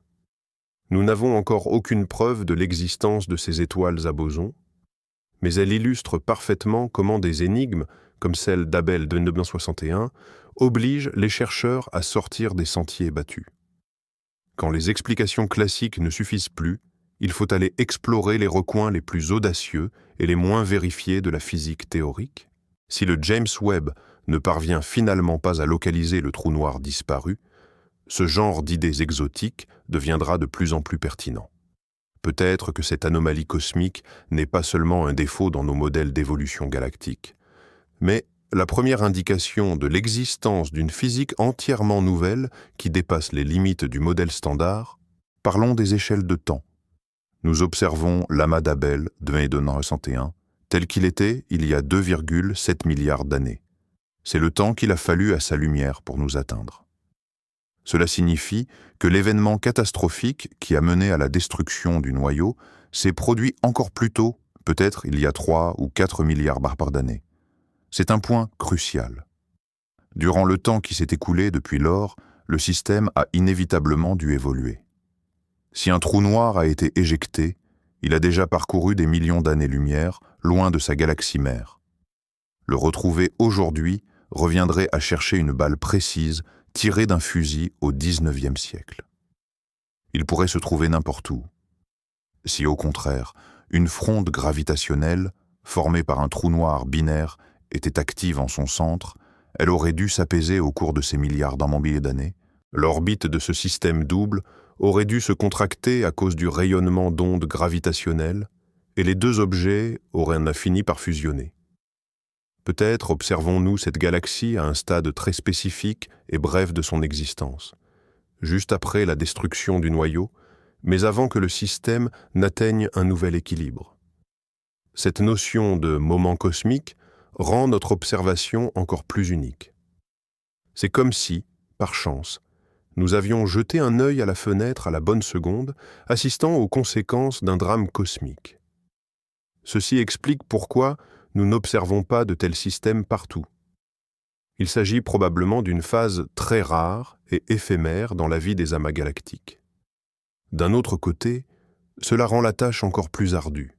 Nous n'avons encore aucune preuve de l'existence de ces étoiles à bosons, mais elle illustre parfaitement comment des énigmes, comme celle d'Abell 2261, obligent les chercheurs à sortir des sentiers battus. Quand les explications classiques ne suffisent plus, il faut aller explorer les recoins les plus audacieux et les moins vérifiés de la physique théorique. Si le James Webb ne parvient finalement pas à localiser le trou noir disparu, ce genre d'idées exotiques deviendra de plus en plus pertinent. Peut-être que cette anomalie cosmique n'est pas seulement un défaut dans nos modèles d'évolution galactique, mais la première indication de l'existence d'une physique entièrement nouvelle qui dépasse les limites du modèle standard. Parlons des échelles de temps. Nous observons l'amas d'Abell 2261 tel qu'il était il y a 2,7 milliards d'années. C'est le temps qu'il a fallu à sa lumière pour nous atteindre. Cela signifie que l'événement catastrophique qui a mené à la destruction du noyau s'est produit encore plus tôt, peut-être il y a 3 ou 4 milliards d'années. C'est un point crucial. Durant le temps qui s'est écoulé depuis lors, le système a inévitablement dû évoluer. Si un trou noir a été éjecté, il a déjà parcouru des millions d'années-lumière, loin de sa galaxie mère. Le retrouver aujourd'hui reviendrait à chercher une balle précise tirée d'un fusil au XIXe siècle. Il pourrait se trouver n'importe où. Si au contraire, une fronde gravitationnelle, formée par un trou noir binaire, était active en son centre, elle aurait dû s'apaiser au cours de ces milliards d'années. L'orbite de ce système double aurait dû se contracter à cause du rayonnement d'ondes gravitationnelles, et les deux objets auraient fini par fusionner. Peut-être observons-nous cette galaxie à un stade très spécifique et bref de son existence, juste après la destruction du noyau, mais avant que le système n'atteigne un nouvel équilibre. Cette notion de moment cosmique rend notre observation encore plus unique. C'est comme si, par chance, nous avions jeté un œil à la fenêtre à la bonne seconde, assistant aux conséquences d'un drame cosmique. Ceci explique pourquoi nous n'observons pas de tels systèmes partout. Il s'agit probablement d'une phase très rare et éphémère dans la vie des amas galactiques. D'un autre côté, cela rend la tâche encore plus ardue.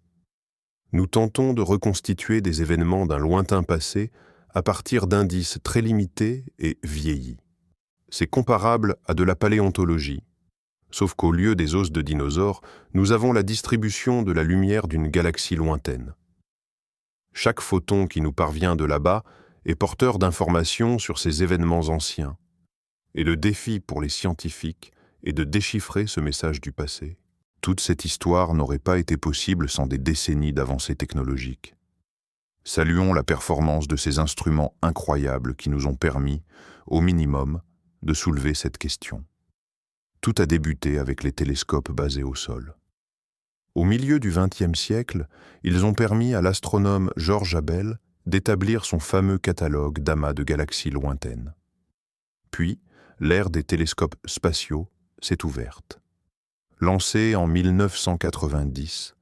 Nous tentons de reconstituer des événements d'un lointain passé à partir d'indices très limités et vieillis. C'est comparable à de la paléontologie, sauf qu'au lieu des os de dinosaures, nous avons la distribution de la lumière d'une galaxie lointaine. Chaque photon qui nous parvient de là-bas est porteur d'informations sur ces événements anciens. Et le défi pour les scientifiques est de déchiffrer ce message du passé. Toute cette histoire n'aurait pas été possible sans des décennies d'avancées technologiques. Saluons la performance de ces instruments incroyables qui nous ont permis, au minimum, de soulever cette question. Tout a débuté avec les télescopes basés au sol. Au milieu du XXe siècle, ils ont permis à l'astronome George Abell d'établir son fameux catalogue d'amas de galaxies lointaines. Puis, l'ère des télescopes spatiaux s'est ouverte. Lancé en 1990,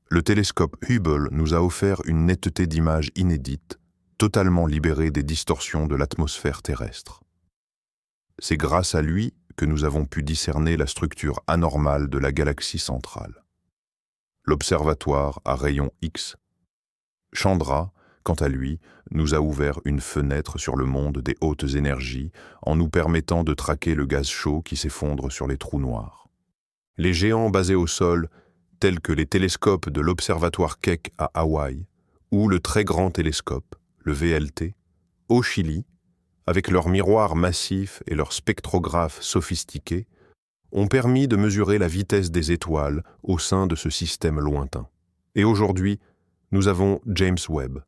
le télescope Hubble nous a offert une netteté d'image inédite, totalement libérée des distorsions de l'atmosphère terrestre. C'est grâce à lui que nous avons pu discerner la structure anormale de la galaxie centrale. L'observatoire à rayons X, Chandra, quant à lui, nous a ouvert une fenêtre sur le monde des hautes énergies en nous permettant de traquer le gaz chaud qui s'effondre sur les trous noirs. Les géants basés au sol, tels que les télescopes de l'Observatoire Keck à Hawaï ou le très grand télescope, le VLT, au Chili, avec leurs miroirs massifs et leurs spectrographes sophistiqués, ont permis de mesurer la vitesse des étoiles au sein de ce système lointain. Et aujourd'hui, nous avons James Webb,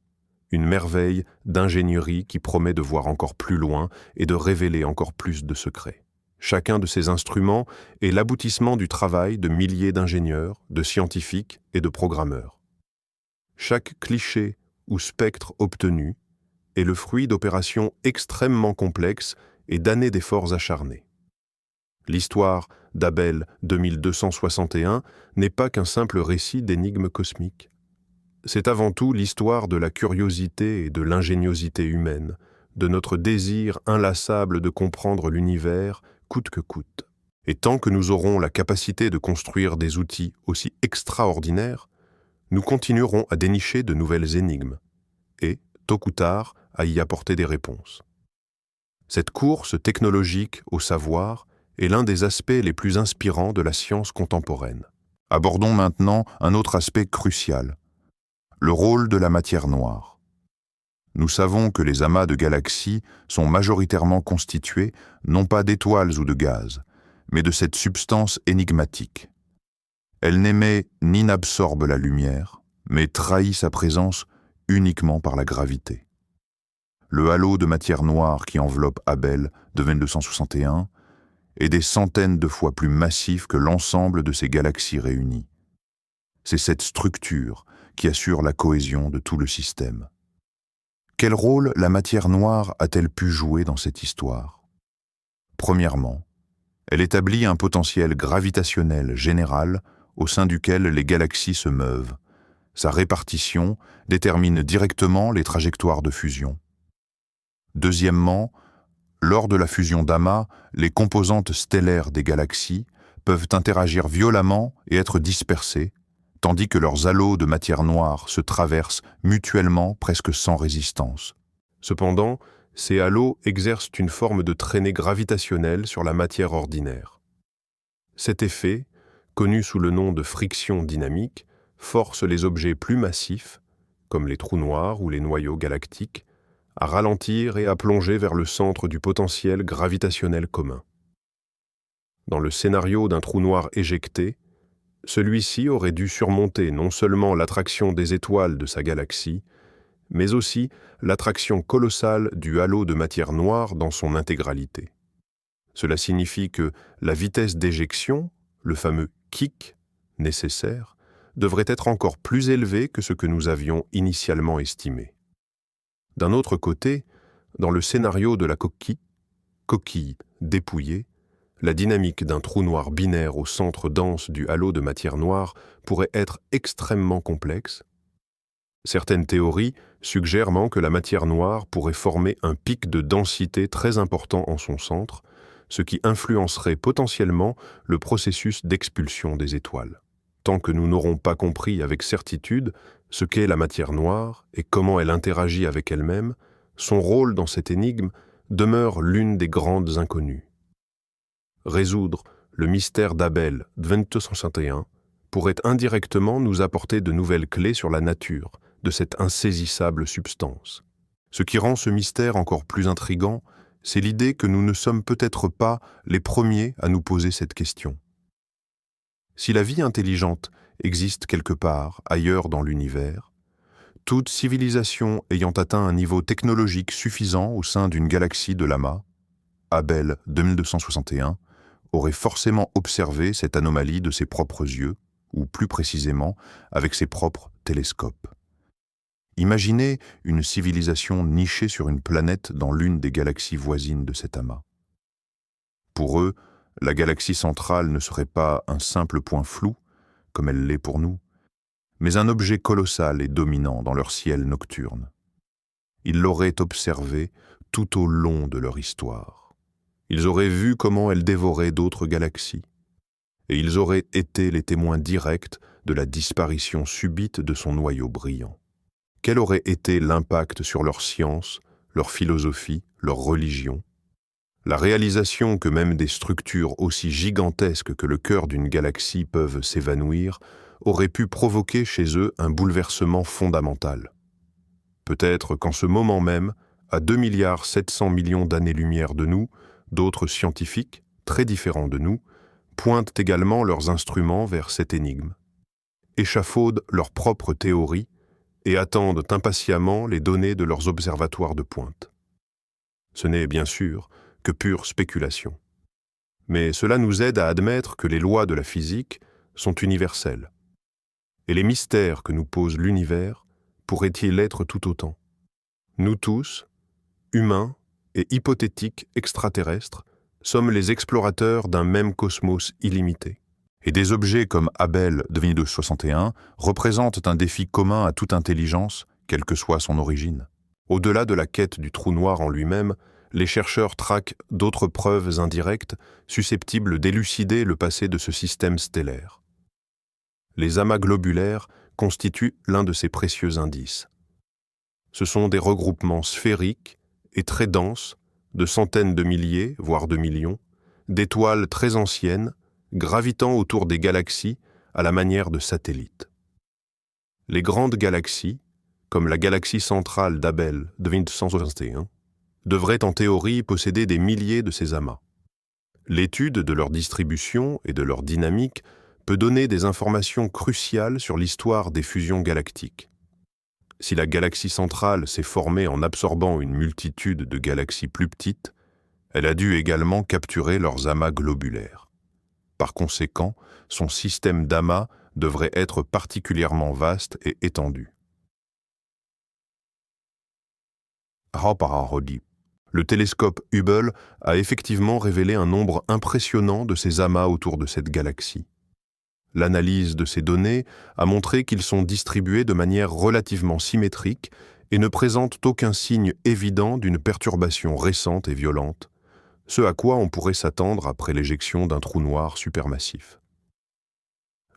une merveille d'ingénierie qui promet de voir encore plus loin et de révéler encore plus de secrets. Chacun de ces instruments est l'aboutissement du travail de milliers d'ingénieurs, de scientifiques et de programmeurs. Chaque cliché ou spectre obtenu est le fruit d'opérations extrêmement complexes et d'années d'efforts acharnés. L'histoire d'Abel 2261 n'est pas qu'un simple récit d'énigmes cosmiques. C'est avant tout l'histoire de la curiosité et de l'ingéniosité humaine, de notre désir inlassable de comprendre l'univers coûte que coûte. Et tant que nous aurons la capacité de construire des outils aussi extraordinaires, nous continuerons à dénicher de nouvelles énigmes et, tôt ou tard, à y apporter des réponses. Cette course technologique au savoir est l'un des aspects les plus inspirants de la science contemporaine. Abordons maintenant un autre aspect crucial, le rôle de la matière noire. Nous savons que les amas de galaxies sont majoritairement constitués non pas d'étoiles ou de gaz, mais de cette substance énigmatique. Elle n'émet ni n'absorbe la lumière, mais trahit sa présence uniquement par la gravité. Le halo de matière noire qui enveloppe Abel de 2261 est des centaines de fois plus massif que l'ensemble de ces galaxies réunies. C'est cette structure qui assure la cohésion de tout le système. Quel rôle la matière noire a-t-elle pu jouer dans cette histoire? Premièrement, elle établit un potentiel gravitationnel général au sein duquel les galaxies se meuvent. Sa répartition détermine directement les trajectoires de fusion. Deuxièmement, lors de la fusion d'amas, les composantes stellaires des galaxies peuvent interagir violemment et être dispersées, tandis que leurs halos de matière noire se traversent mutuellement presque sans résistance. Cependant, ces halos exercent une forme de traînée gravitationnelle sur la matière ordinaire. Cet effet, connu sous le nom de friction dynamique, force les objets plus massifs, comme les trous noirs ou les noyaux galactiques, à ralentir et à plonger vers le centre du potentiel gravitationnel commun. Dans le scénario d'un trou noir éjecté, celui-ci aurait dû surmonter non seulement l'attraction des étoiles de sa galaxie, mais aussi l'attraction colossale du halo de matière noire dans son intégralité. Cela signifie que la vitesse d'éjection, le fameux kick nécessaire, devrait être encore plus élevée que ce que nous avions initialement estimé. D'un autre côté, dans le scénario de la coquille dépouillée, la dynamique d'un trou noir binaire au centre dense du halo de matière noire pourrait être extrêmement complexe. Certaines théories suggèrent que la matière noire pourrait former un pic de densité très important en son centre, ce qui influencerait potentiellement le processus d'expulsion des étoiles. Tant que nous n'aurons pas compris avec certitude ce qu'est la matière noire et comment elle interagit avec elle-même, son rôle dans cette énigme demeure l'une des grandes inconnues. Résoudre le mystère d'Abel 2261 pourrait indirectement nous apporter de nouvelles clés sur la nature de cette insaisissable substance. Ce qui rend ce mystère encore plus intrigant, c'est l'idée que nous ne sommes peut-être pas les premiers à nous poser cette question. Si la vie intelligente existe quelque part ailleurs dans l'univers, toute civilisation ayant atteint un niveau technologique suffisant au sein d'une galaxie de l'amas, Abel 2261, aurait forcément observé cette anomalie de ses propres yeux, ou plus précisément avec ses propres télescopes. Imaginez une civilisation nichée sur une planète dans l'une des galaxies voisines de cet amas. Pour eux, la galaxie centrale ne serait pas un simple point flou, comme elle l'est pour nous, mais un objet colossal et dominant dans leur ciel nocturne. Ils l'auraient observé tout au long de leur histoire. Ils auraient vu comment elle dévorait d'autres galaxies, et ils auraient été les témoins directs de la disparition subite de son noyau brillant. Quel aurait été l'impact sur leur science, leur philosophie, leur religion? La réalisation que même des structures aussi gigantesques que le cœur d'une galaxie peuvent s'évanouir aurait pu provoquer chez eux un bouleversement fondamental. Peut-être qu'en ce moment même, à 2,7 milliards d'années-lumière de nous, d'autres scientifiques, très différents de nous, pointent également leurs instruments vers cette énigme, échafaudent leurs propres théories et attendent impatiemment les données de leurs observatoires de pointe. Ce n'est bien sûr que pure spéculation. Mais cela nous aide à admettre que les lois de la physique sont universelles. Et les mystères que nous pose l'univers pourraient-ils l'être tout autant? Nous tous, humains et hypothétiques extraterrestres, sommes les explorateurs d'un même cosmos illimité. Et des objets comme Abel 2261 représentent un défi commun à toute intelligence, quelle que soit son origine. Au-delà de la quête du trou noir en lui-même, les chercheurs traquent d'autres preuves indirectes susceptibles d'élucider le passé de ce système stellaire. Les amas globulaires constituent l'un de ces précieux indices. Ce sont des regroupements sphériques et très denses, de centaines de milliers, voire de millions, d'étoiles très anciennes, gravitant autour des galaxies à la manière de satellites. Les grandes galaxies, comme la galaxie centrale d'Abel 2261, devraient en théorie posséder des milliers de ces amas. L'étude de leur distribution et de leur dynamique peut donner des informations cruciales sur l'histoire des fusions galactiques. Si la galaxie centrale s'est formée en absorbant une multitude de galaxies plus petites, elle a dû également capturer leurs amas globulaires. Par conséquent, son système d'amas devrait être particulièrement vaste et étendu. Le télescope Hubble a effectivement révélé un nombre impressionnant de ces amas autour de cette galaxie. L'analyse de ces données a montré qu'ils sont distribués de manière relativement symétrique et ne présentent aucun signe évident d'une perturbation récente et violente, ce à quoi on pourrait s'attendre après l'éjection d'un trou noir supermassif.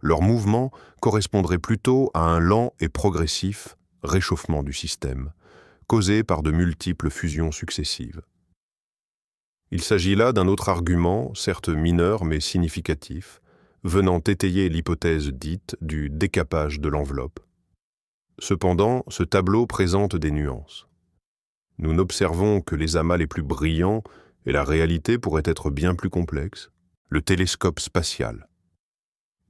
Leur mouvement correspondrait plutôt à un lent et progressif réchauffement du système, causé par de multiples fusions successives. Il s'agit là d'un autre argument, certes mineur mais significatif, venant étayer l'hypothèse dite du décapage de l'enveloppe. Cependant, ce tableau présente des nuances. Nous n'observons que les amas les plus brillants et la réalité pourrait être bien plus complexe. Le télescope spatial.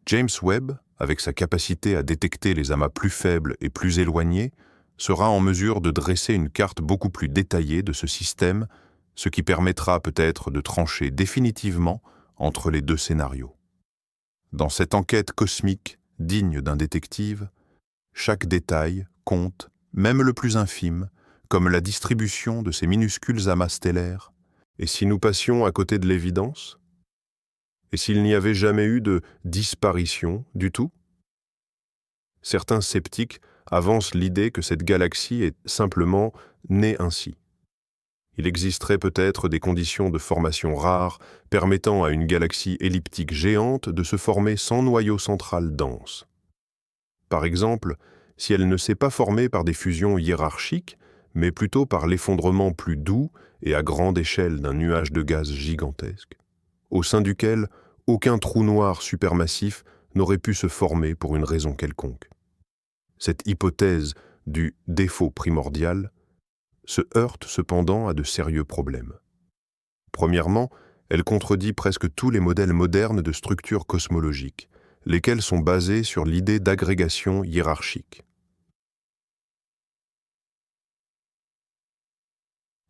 James Webb, avec sa capacité à détecter les amas plus faibles et plus éloignés, sera en mesure de dresser une carte beaucoup plus détaillée de ce système, ce qui permettra peut-être de trancher définitivement entre les deux scénarios. Dans cette enquête cosmique digne d'un détective, chaque détail compte, même le plus infime, comme la distribution de ces minuscules amas stellaires. Et si nous passions à côté de l'évidence? Et s'il n'y avait jamais eu de disparition du tout? Certains sceptiques avancent l'idée que cette galaxie est simplement née ainsi. Il existerait peut-être des conditions de formation rares permettant à une galaxie elliptique géante de se former sans noyau central dense. Par exemple, si elle ne s'est pas formée par des fusions hiérarchiques, mais plutôt par l'effondrement plus doux et à grande échelle d'un nuage de gaz gigantesque, au sein duquel aucun trou noir supermassif n'aurait pu se former pour une raison quelconque. Cette hypothèse du défaut primordial se heurte cependant à de sérieux problèmes. Premièrement, elle contredit presque tous les modèles modernes de structure cosmologique, lesquels sont basés sur l'idée d'agrégation hiérarchique.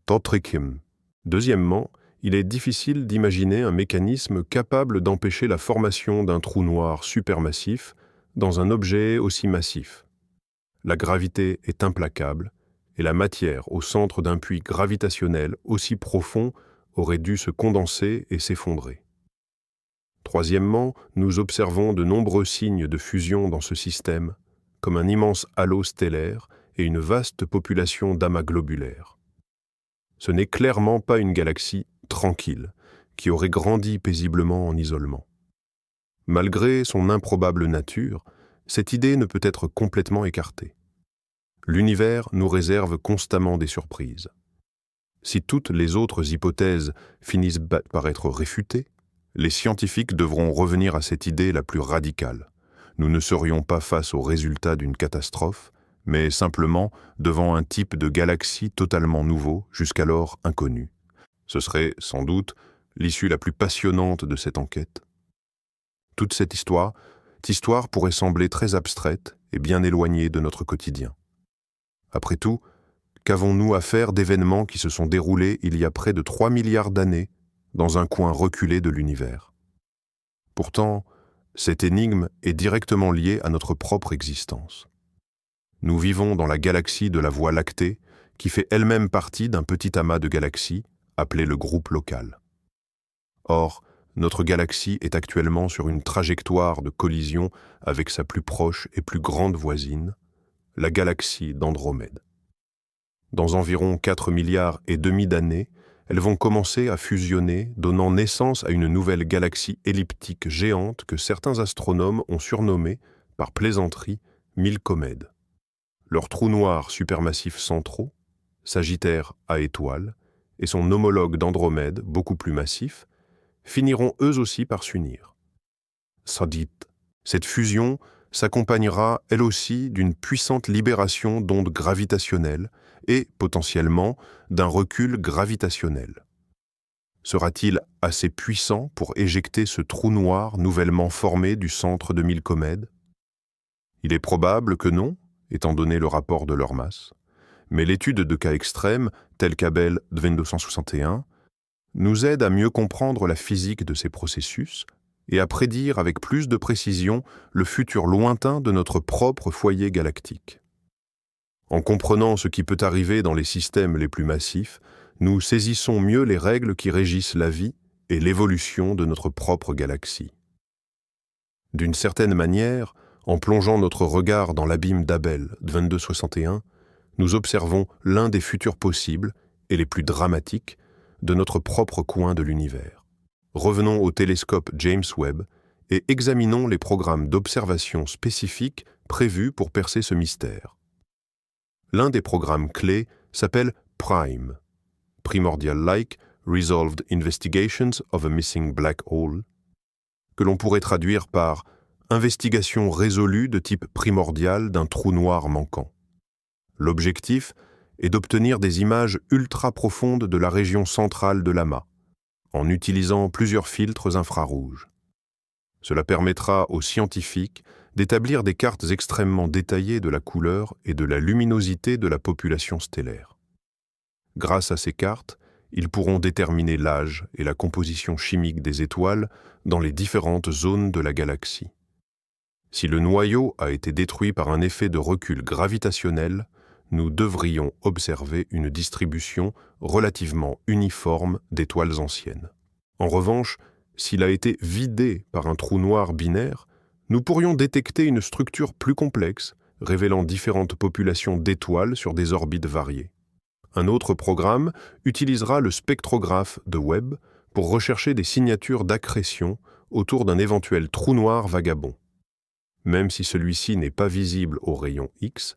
Totrikim. Deuxièmement, il est difficile d'imaginer un mécanisme capable d'empêcher la formation d'un trou noir supermassif dans un objet aussi massif. La gravité est implacable, et la matière au centre d'un puits gravitationnel aussi profond aurait dû se condenser et s'effondrer. Troisièmement, nous observons de nombreux signes de fusion dans ce système, comme un immense halo stellaire et une vaste population d'amas globulaires. Ce n'est clairement pas une galaxie tranquille, qui aurait grandi paisiblement en isolement. Malgré son improbable nature, cette idée ne peut être complètement écartée. L'univers nous réserve constamment des surprises. Si toutes les autres hypothèses finissent par être réfutées, les scientifiques devront revenir à cette idée la plus radicale. Nous ne serions pas face au résultat d'une catastrophe, mais simplement devant un type de galaxie totalement nouveau, jusqu'alors inconnu. Ce serait, sans doute, l'issue la plus passionnante de cette enquête. Toute cette histoire pourrait sembler très abstraite et bien éloignée de notre quotidien. Après tout, qu'avons-nous à faire d'événements qui se sont déroulés il y a près de 3 milliards d'années dans un coin reculé de l'univers? Pourtant, cette énigme est directement liée à notre propre existence. Nous vivons dans la galaxie de la Voie lactée, qui fait elle-même partie d'un petit amas de galaxies, appelé le groupe local. Or, notre galaxie est actuellement sur une trajectoire de collision avec sa plus proche et plus grande voisine, la galaxie d'Andromède. Dans environ 4 milliards et demi d'années, elles vont commencer à fusionner, donnant naissance à une nouvelle galaxie elliptique géante que certains astronomes ont surnommée, par plaisanterie, Milcomède. Leurs trous noirs supermassifs centraux, Sagittaire à étoiles, et son homologue d'Andromède, beaucoup plus massif, finiront eux aussi par s'unir. Sadit. Cette fusion s'accompagnera elle aussi d'une puissante libération d'ondes gravitationnelles et, potentiellement, d'un recul gravitationnel. Sera-t-il assez puissant pour éjecter ce trou noir nouvellement formé du centre de Milcomède? Il est probable que non, étant donné le rapport de leur masse, mais l'étude de cas extrêmes, tels qu'Abel 2261, nous aide à mieux comprendre la physique de ces processus et à prédire avec plus de précision le futur lointain de notre propre foyer galactique. En comprenant ce qui peut arriver dans les systèmes les plus massifs, nous saisissons mieux les règles qui régissent la vie et l'évolution de notre propre galaxie. D'une certaine manière, en plongeant notre regard dans l'abîme d'Abel 2261, nous observons l'un des futurs possibles et les plus dramatiques de notre propre coin de l'univers. Revenons au télescope James Webb et examinons les programmes d'observation spécifiques prévus pour percer ce mystère. L'un des programmes clés s'appelle PRIME, Primordial-like Resolved Investigations of a Missing Black Hole, que l'on pourrait traduire par investigation résolue de type primordial d'un trou noir manquant. L'objectif est d'obtenir des images ultra profondes de la région centrale de l'amas, en utilisant plusieurs filtres infrarouges. Cela permettra aux scientifiques d'établir des cartes extrêmement détaillées de la couleur et de la luminosité de la population stellaire. Grâce à ces cartes, ils pourront déterminer l'âge et la composition chimique des étoiles dans les différentes zones de la galaxie. Si le noyau a été détruit par un effet de recul gravitationnel, nous devrions observer une distribution relativement uniforme d'étoiles anciennes. En revanche, s'il a été vidé par un trou noir binaire, nous pourrions détecter une structure plus complexe, révélant différentes populations d'étoiles sur des orbites variées. Un autre programme utilisera le spectrographe de Webb pour rechercher des signatures d'accrétion autour d'un éventuel trou noir vagabond. Même si celui-ci n'est pas visible aux rayons X,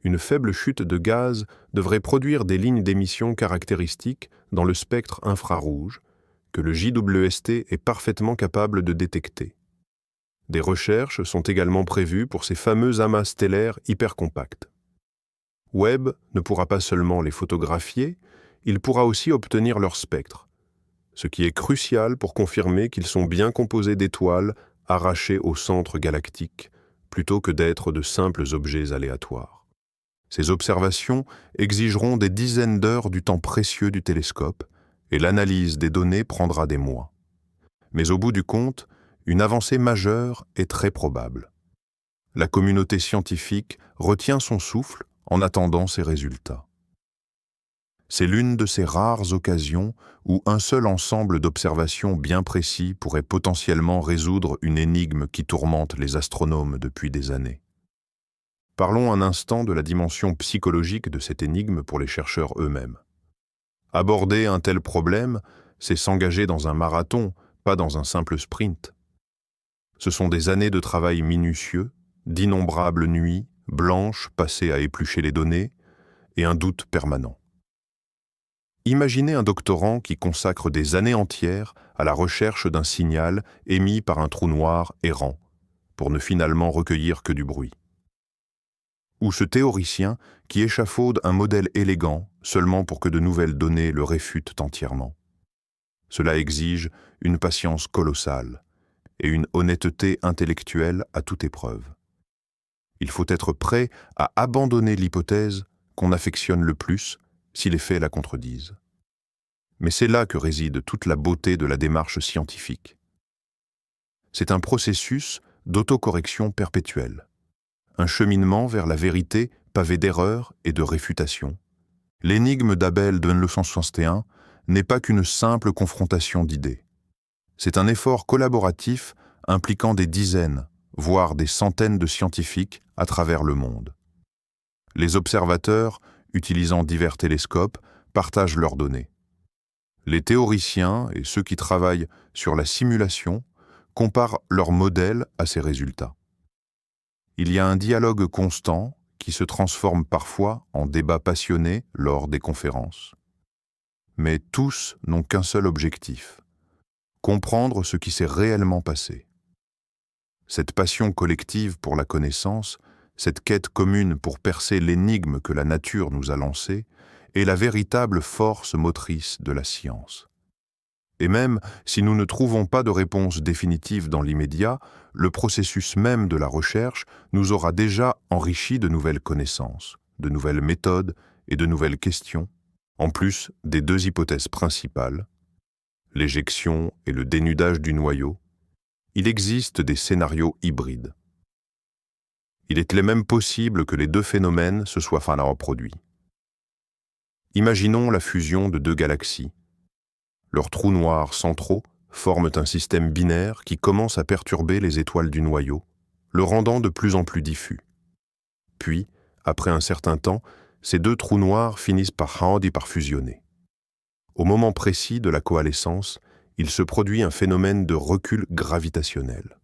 une faible chute de gaz devrait produire des lignes d'émission caractéristiques dans le spectre infrarouge que le JWST est parfaitement capable de détecter. Des recherches sont également prévues pour ces fameux amas stellaires hypercompacts. Webb ne pourra pas seulement les photographier, il pourra aussi obtenir leur spectre, ce qui est crucial pour confirmer qu'ils sont bien composés d'étoiles arrachées au centre galactique, plutôt que d'être de simples objets aléatoires. Ces observations exigeront des dizaines d'heures du temps précieux du télescope, et l'analyse des données prendra des mois. Mais au bout du compte, une avancée majeure est très probable. La communauté scientifique retient son souffle en attendant ces résultats. C'est l'une de ces rares occasions où un seul ensemble d'observations bien précis pourrait potentiellement résoudre une énigme qui tourmente les astronomes depuis des années. Parlons un instant de la dimension psychologique de cette énigme pour les chercheurs eux-mêmes. Aborder un tel problème, c'est s'engager dans un marathon, pas dans un simple sprint. Ce sont des années de travail minutieux, d'innombrables nuits blanches passées à éplucher les données et un doute permanent. Imaginez un doctorant qui consacre des années entières à la recherche d'un signal émis par un trou noir errant, pour ne finalement recueillir que du bruit. Ou ce théoricien qui échafaude un modèle élégant seulement pour que de nouvelles données le réfutent entièrement. Cela exige une patience colossale et une honnêteté intellectuelle à toute épreuve. Il faut être prêt à abandonner l'hypothèse qu'on affectionne le plus si les faits la contredisent. Mais c'est là que réside toute la beauté de la démarche scientifique. C'est un processus d'autocorrection perpétuelle, un cheminement vers la vérité pavé d'erreurs et de réfutations. L'énigme d'Abel de 1961 n'est pas qu'une simple confrontation d'idées. C'est un effort collaboratif impliquant des dizaines, voire des centaines de scientifiques à travers le monde. Les observateurs, utilisant divers télescopes, partagent leurs données. Les théoriciens et ceux qui travaillent sur la simulation comparent leurs modèles à ces résultats. Il y a un dialogue constant qui se transforme parfois en débat passionné lors des conférences. Mais tous n'ont qu'un seul objectif: comprendre ce qui s'est réellement passé. Cette passion collective pour la connaissance, cette quête commune pour percer l'énigme que la nature nous a lancée, est la véritable force motrice de la science. Et même si nous ne trouvons pas de réponse définitive dans l'immédiat, le processus même de la recherche nous aura déjà enrichi de nouvelles connaissances, de nouvelles méthodes et de nouvelles questions, en plus des deux hypothèses principales, l'éjection et le dénudage du noyau. Il existe des scénarios hybrides. Il est même possible que les deux phénomènes se soient reproduits. Imaginons la fusion de deux galaxies. Leurs trous noirs centraux forment un système binaire qui commence à perturber les étoiles du noyau, le rendant de plus en plus diffus. Puis, après un certain temps, ces deux trous noirs finissent par fusionner. Au moment précis de la coalescence, il se produit un phénomène de recul gravitationnel.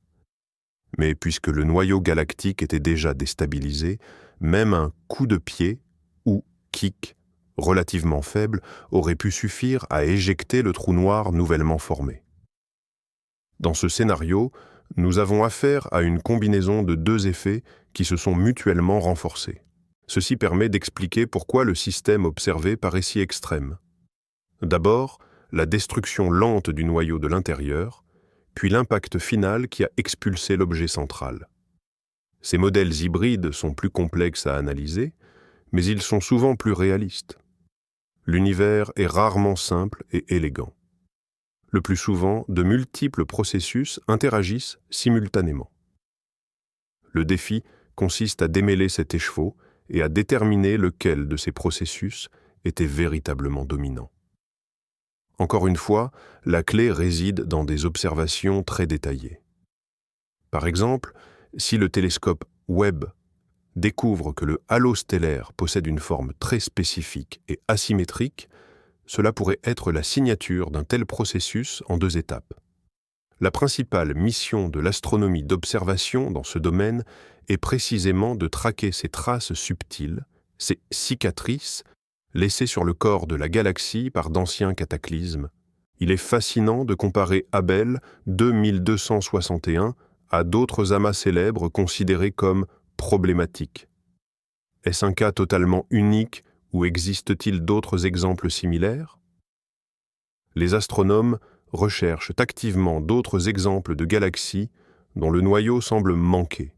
Mais puisque le noyau galactique était déjà déstabilisé, même un coup de pied, ou kick, relativement faible, aurait pu suffire à éjecter le trou noir nouvellement formé. Dans ce scénario, nous avons affaire à une combinaison de deux effets qui se sont mutuellement renforcés. Ceci permet d'expliquer pourquoi le système observé paraît si extrême. D'abord, la destruction lente du noyau de l'intérieur, puis l'impact final qui a expulsé l'objet central. Ces modèles hybrides sont plus complexes à analyser, mais ils sont souvent plus réalistes. L'univers est rarement simple et élégant. Le plus souvent, de multiples processus interagissent simultanément. Le défi consiste à démêler cet écheveau et à déterminer lequel de ces processus était véritablement dominant. Encore une fois, la clé réside dans des observations très détaillées. Par exemple, si le télescope Webb découvre que le halo stellaire possède une forme très spécifique et asymétrique, cela pourrait être la signature d'un tel processus en 2 étapes. La principale mission de l'astronomie d'observation dans ce domaine est précisément de traquer ces traces subtiles, ces cicatrices, laissées sur le corps de la galaxie par d'anciens cataclysmes. Il est fascinant de comparer Abell 2261 à d'autres amas célèbres considérés comme problématiques. Est-ce un cas totalement unique ou existe-t-il d'autres exemples similaires? Les astronomes recherchent activement d'autres exemples de galaxies dont le noyau semble manquer.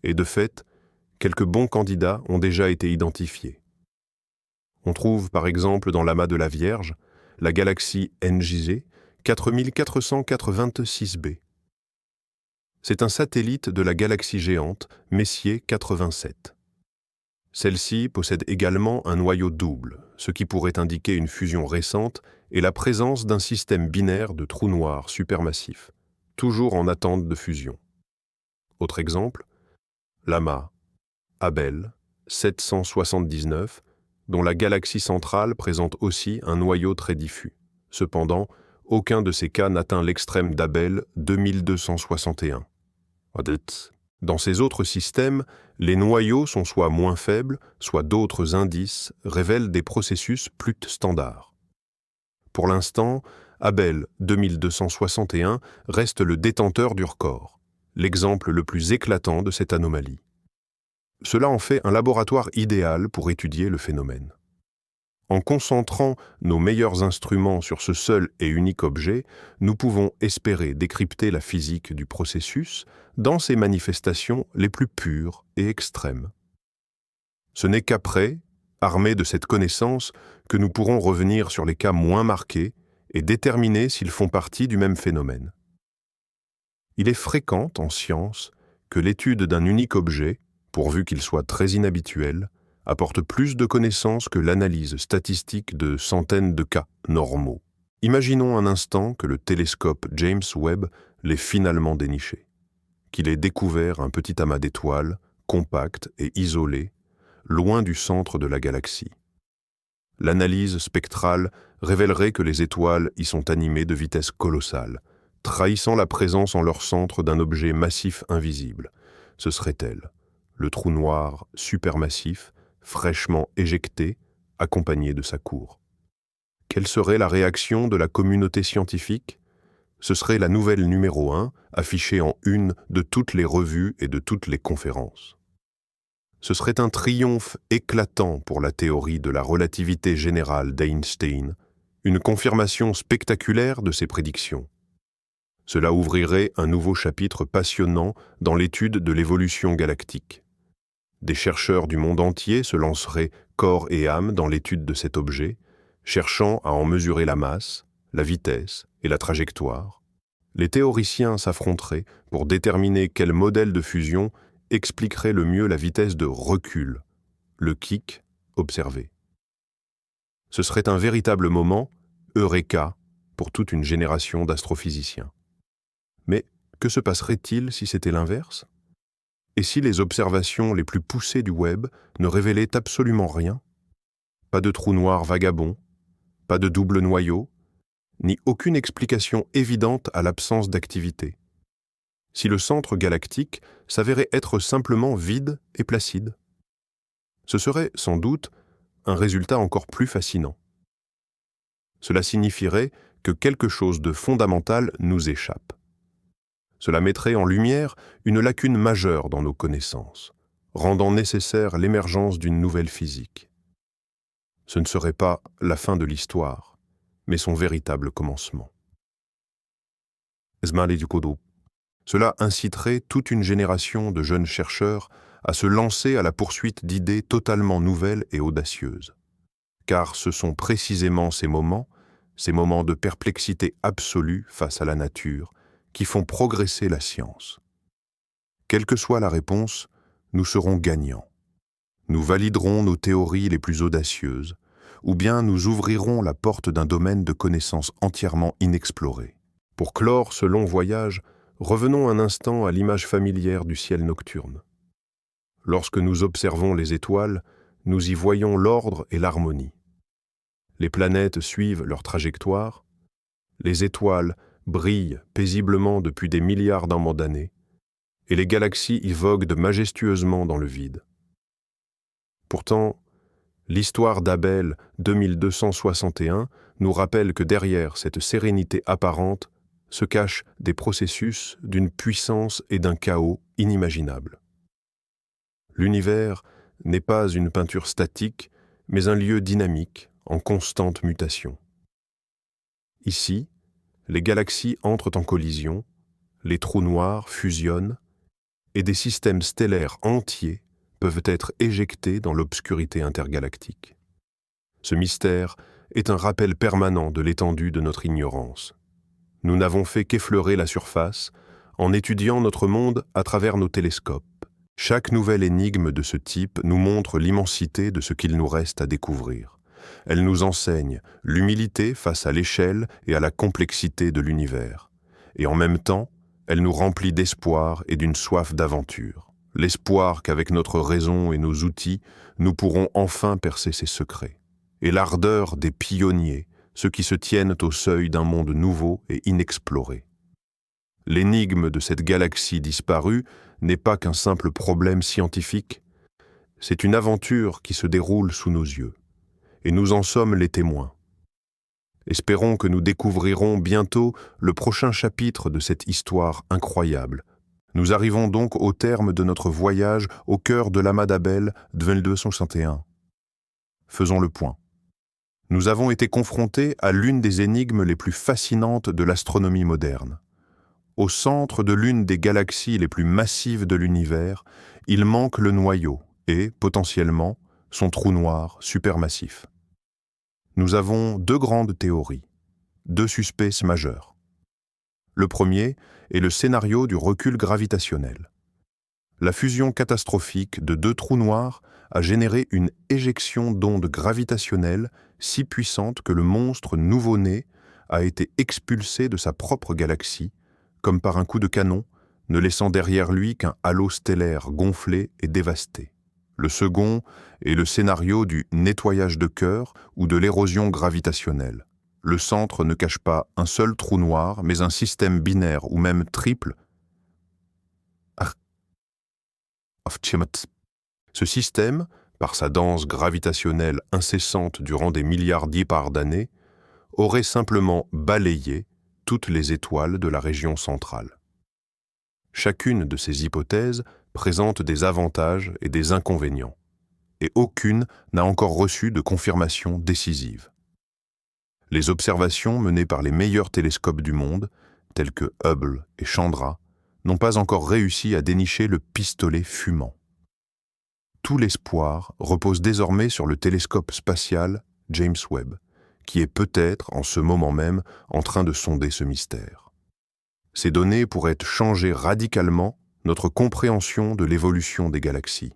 Et de fait, quelques bons candidats ont déjà été identifiés. On trouve par exemple dans l'amas de la Vierge la galaxie NJZ 4486b. C'est un satellite de la galaxie géante Messier 87. Celle-ci possède également un noyau double, ce qui pourrait indiquer une fusion récente et la présence d'un système binaire de trous noirs supermassifs, toujours en attente de fusion. Autre exemple, l'amas Abell 779, dont la galaxie centrale présente aussi un noyau très diffus. Cependant, aucun de ces cas n'atteint l'extrême d'Abell 2261. Dans ces autres systèmes, les noyaux sont soit moins faibles, soit d'autres indices révèlent des processus plus standards. Pour l'instant, Abell 2261 reste le détenteur du record, l'exemple le plus éclatant de cette anomalie. Cela en fait un laboratoire idéal pour étudier le phénomène. En concentrant nos meilleurs instruments sur ce seul et unique objet, nous pouvons espérer décrypter la physique du processus dans ses manifestations les plus pures et extrêmes. Ce n'est qu'après, armés de cette connaissance, que nous pourrons revenir sur les cas moins marqués et déterminer s'ils font partie du même phénomène. Il est fréquent en science que l'étude d'un unique objet, pourvu qu'il soit très inhabituel, apporte plus de connaissances que l'analyse statistique de centaines de cas normaux. Imaginons un instant que le télescope James Webb l'ait finalement déniché, qu'il ait découvert un petit amas d'étoiles, compact et isolé, loin du centre de la galaxie. L'analyse spectrale révélerait que les étoiles y sont animées de vitesse colossale, trahissant la présence en leur centre d'un objet massif invisible. Ce serait elle, le trou noir supermassif, fraîchement éjecté, accompagné de sa cour. Quelle serait la réaction de la communauté scientifique? Ce serait la nouvelle numéro 1, affichée en une de toutes les revues et de toutes les conférences. Ce serait un triomphe éclatant pour la théorie de la relativité générale d'Einstein, une confirmation spectaculaire de ses prédictions. Cela ouvrirait un nouveau chapitre passionnant dans l'étude de l'évolution galactique. Des chercheurs du monde entier se lanceraient corps et âme dans l'étude de cet objet, cherchant à en mesurer la masse, la vitesse et la trajectoire. Les théoriciens s'affronteraient pour déterminer quel modèle de fusion expliquerait le mieux la vitesse de recul, le kick observé. Ce serait un véritable moment, eureka, pour toute une génération d'astrophysiciens. Mais que se passerait-il si c'était l'inverse? Et si les observations les plus poussées du Webb ne révélaient absolument rien? Pas de trou noir vagabond, pas de double noyau, ni aucune explication évidente à l'absence d'activité. Si le centre galactique s'avérait être simplement vide et placide. Ce serait, sans doute, un résultat encore plus fascinant. Cela signifierait que quelque chose de fondamental nous échappe. Cela mettrait en lumière une lacune majeure dans nos connaissances, rendant nécessaire l'émergence d'une nouvelle physique. Ce ne serait pas la fin de l'histoire, mais son véritable commencement. Cela inciterait toute une génération de jeunes chercheurs à se lancer à la poursuite d'idées totalement nouvelles et audacieuses. Car ce sont précisément ces moments de perplexité absolue face à la nature, qui font progresser la science. Quelle que soit la réponse, nous serons gagnants. Nous validerons nos théories les plus audacieuses, ou bien nous ouvrirons la porte d'un domaine de connaissances entièrement inexploré. Pour clore ce long voyage, revenons un instant à l'image familière du ciel nocturne. Lorsque nous observons les étoiles, nous y voyons l'ordre et l'harmonie. Les planètes suivent leur trajectoire, les étoiles brillent paisiblement depuis des milliards d'années, et les galaxies y voguent majestueusement dans le vide. Pourtant, l'histoire d'Abel 2261 nous rappelle que derrière cette sérénité apparente se cachent des processus d'une puissance et d'un chaos inimaginables. L'univers n'est pas une peinture statique, mais un lieu dynamique, en constante mutation. Ici, les galaxies entrent en collision, les trous noirs fusionnent, et des systèmes stellaires entiers peuvent être éjectés dans l'obscurité intergalactique. Ce mystère est un rappel permanent de l'étendue de notre ignorance. Nous n'avons fait qu'effleurer la surface en étudiant notre monde à travers nos télescopes. Chaque nouvelle énigme de ce type nous montre l'immensité de ce qu'il nous reste à découvrir. Elle nous enseigne l'humilité face à l'échelle et à la complexité de l'univers. Et en même temps, elle nous remplit d'espoir et d'une soif d'aventure. L'espoir qu'avec notre raison et nos outils, nous pourrons enfin percer ses secrets. Et l'ardeur des pionniers, ceux qui se tiennent au seuil d'un monde nouveau et inexploré. L'énigme de cette galaxie disparue n'est pas qu'un simple problème scientifique, c'est une aventure qui se déroule sous nos yeux, et nous en sommes les témoins. Espérons que nous découvrirons bientôt le prochain chapitre de cette histoire incroyable. Nous arrivons donc au terme de notre voyage au cœur de l'amas d'Abel 2261. Faisons le point. Nous avons été confrontés à l'une des énigmes les plus fascinantes de l'astronomie moderne. Au centre de l'une des galaxies les plus massives de l'univers, il manque le noyau et, potentiellement, son trou noir supermassif. Nous avons deux grandes théories, deux suspects majeurs. Le premier est le scénario du recul gravitationnel. La fusion catastrophique de deux trous noirs a généré une éjection d'ondes gravitationnelles si puissante que le monstre nouveau-né a été expulsé de sa propre galaxie, comme par un coup de canon, ne laissant derrière lui qu'un halo stellaire gonflé et dévasté. Le second est le scénario du nettoyage de cœur ou de l'érosion gravitationnelle. Le centre ne cache pas un seul trou noir, mais un système binaire ou même triple. Ce système, par sa danse gravitationnelle incessante durant des milliards d'années, aurait simplement balayé toutes les étoiles de la région centrale. Chacune de ces hypothèses présente des avantages et des inconvénients, et aucune n'a encore reçu de confirmation décisive. Les observations menées par les meilleurs télescopes du monde, tels que Hubble et Chandra, n'ont pas encore réussi à dénicher le pistolet fumant. Tout l'espoir repose désormais sur le télescope spatial James Webb, qui est peut-être, en ce moment même, en train de sonder ce mystère. Ces données pourraient changer radicalement notre compréhension de l'évolution des galaxies.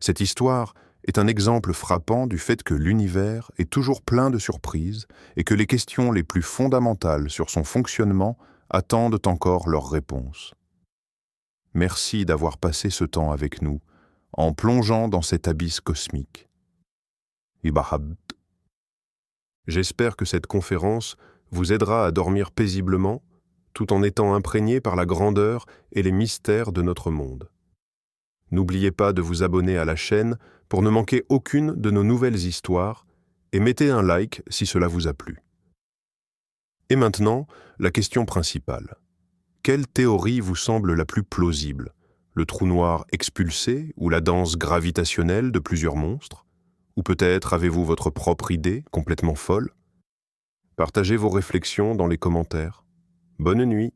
Cette histoire est un exemple frappant du fait que l'univers est toujours plein de surprises et que les questions les plus fondamentales sur son fonctionnement attendent encore leur réponse. Merci d'avoir passé ce temps avec nous, en plongeant dans cet abysse cosmique. Ibahab. J'espère que cette conférence vous aidera à dormir paisiblement, tout en étant imprégné par la grandeur et les mystères de notre monde. N'oubliez pas de vous abonner à la chaîne pour ne manquer aucune de nos nouvelles histoires et mettez un like si cela vous a plu. Et maintenant, la question principale. Quelle théorie vous semble la plus plausible ? Le trou noir expulsé ou la danse gravitationnelle de plusieurs monstres ? Ou peut-être avez-vous votre propre idée, complètement folle ? Partagez vos réflexions dans les commentaires. Bonne nuit.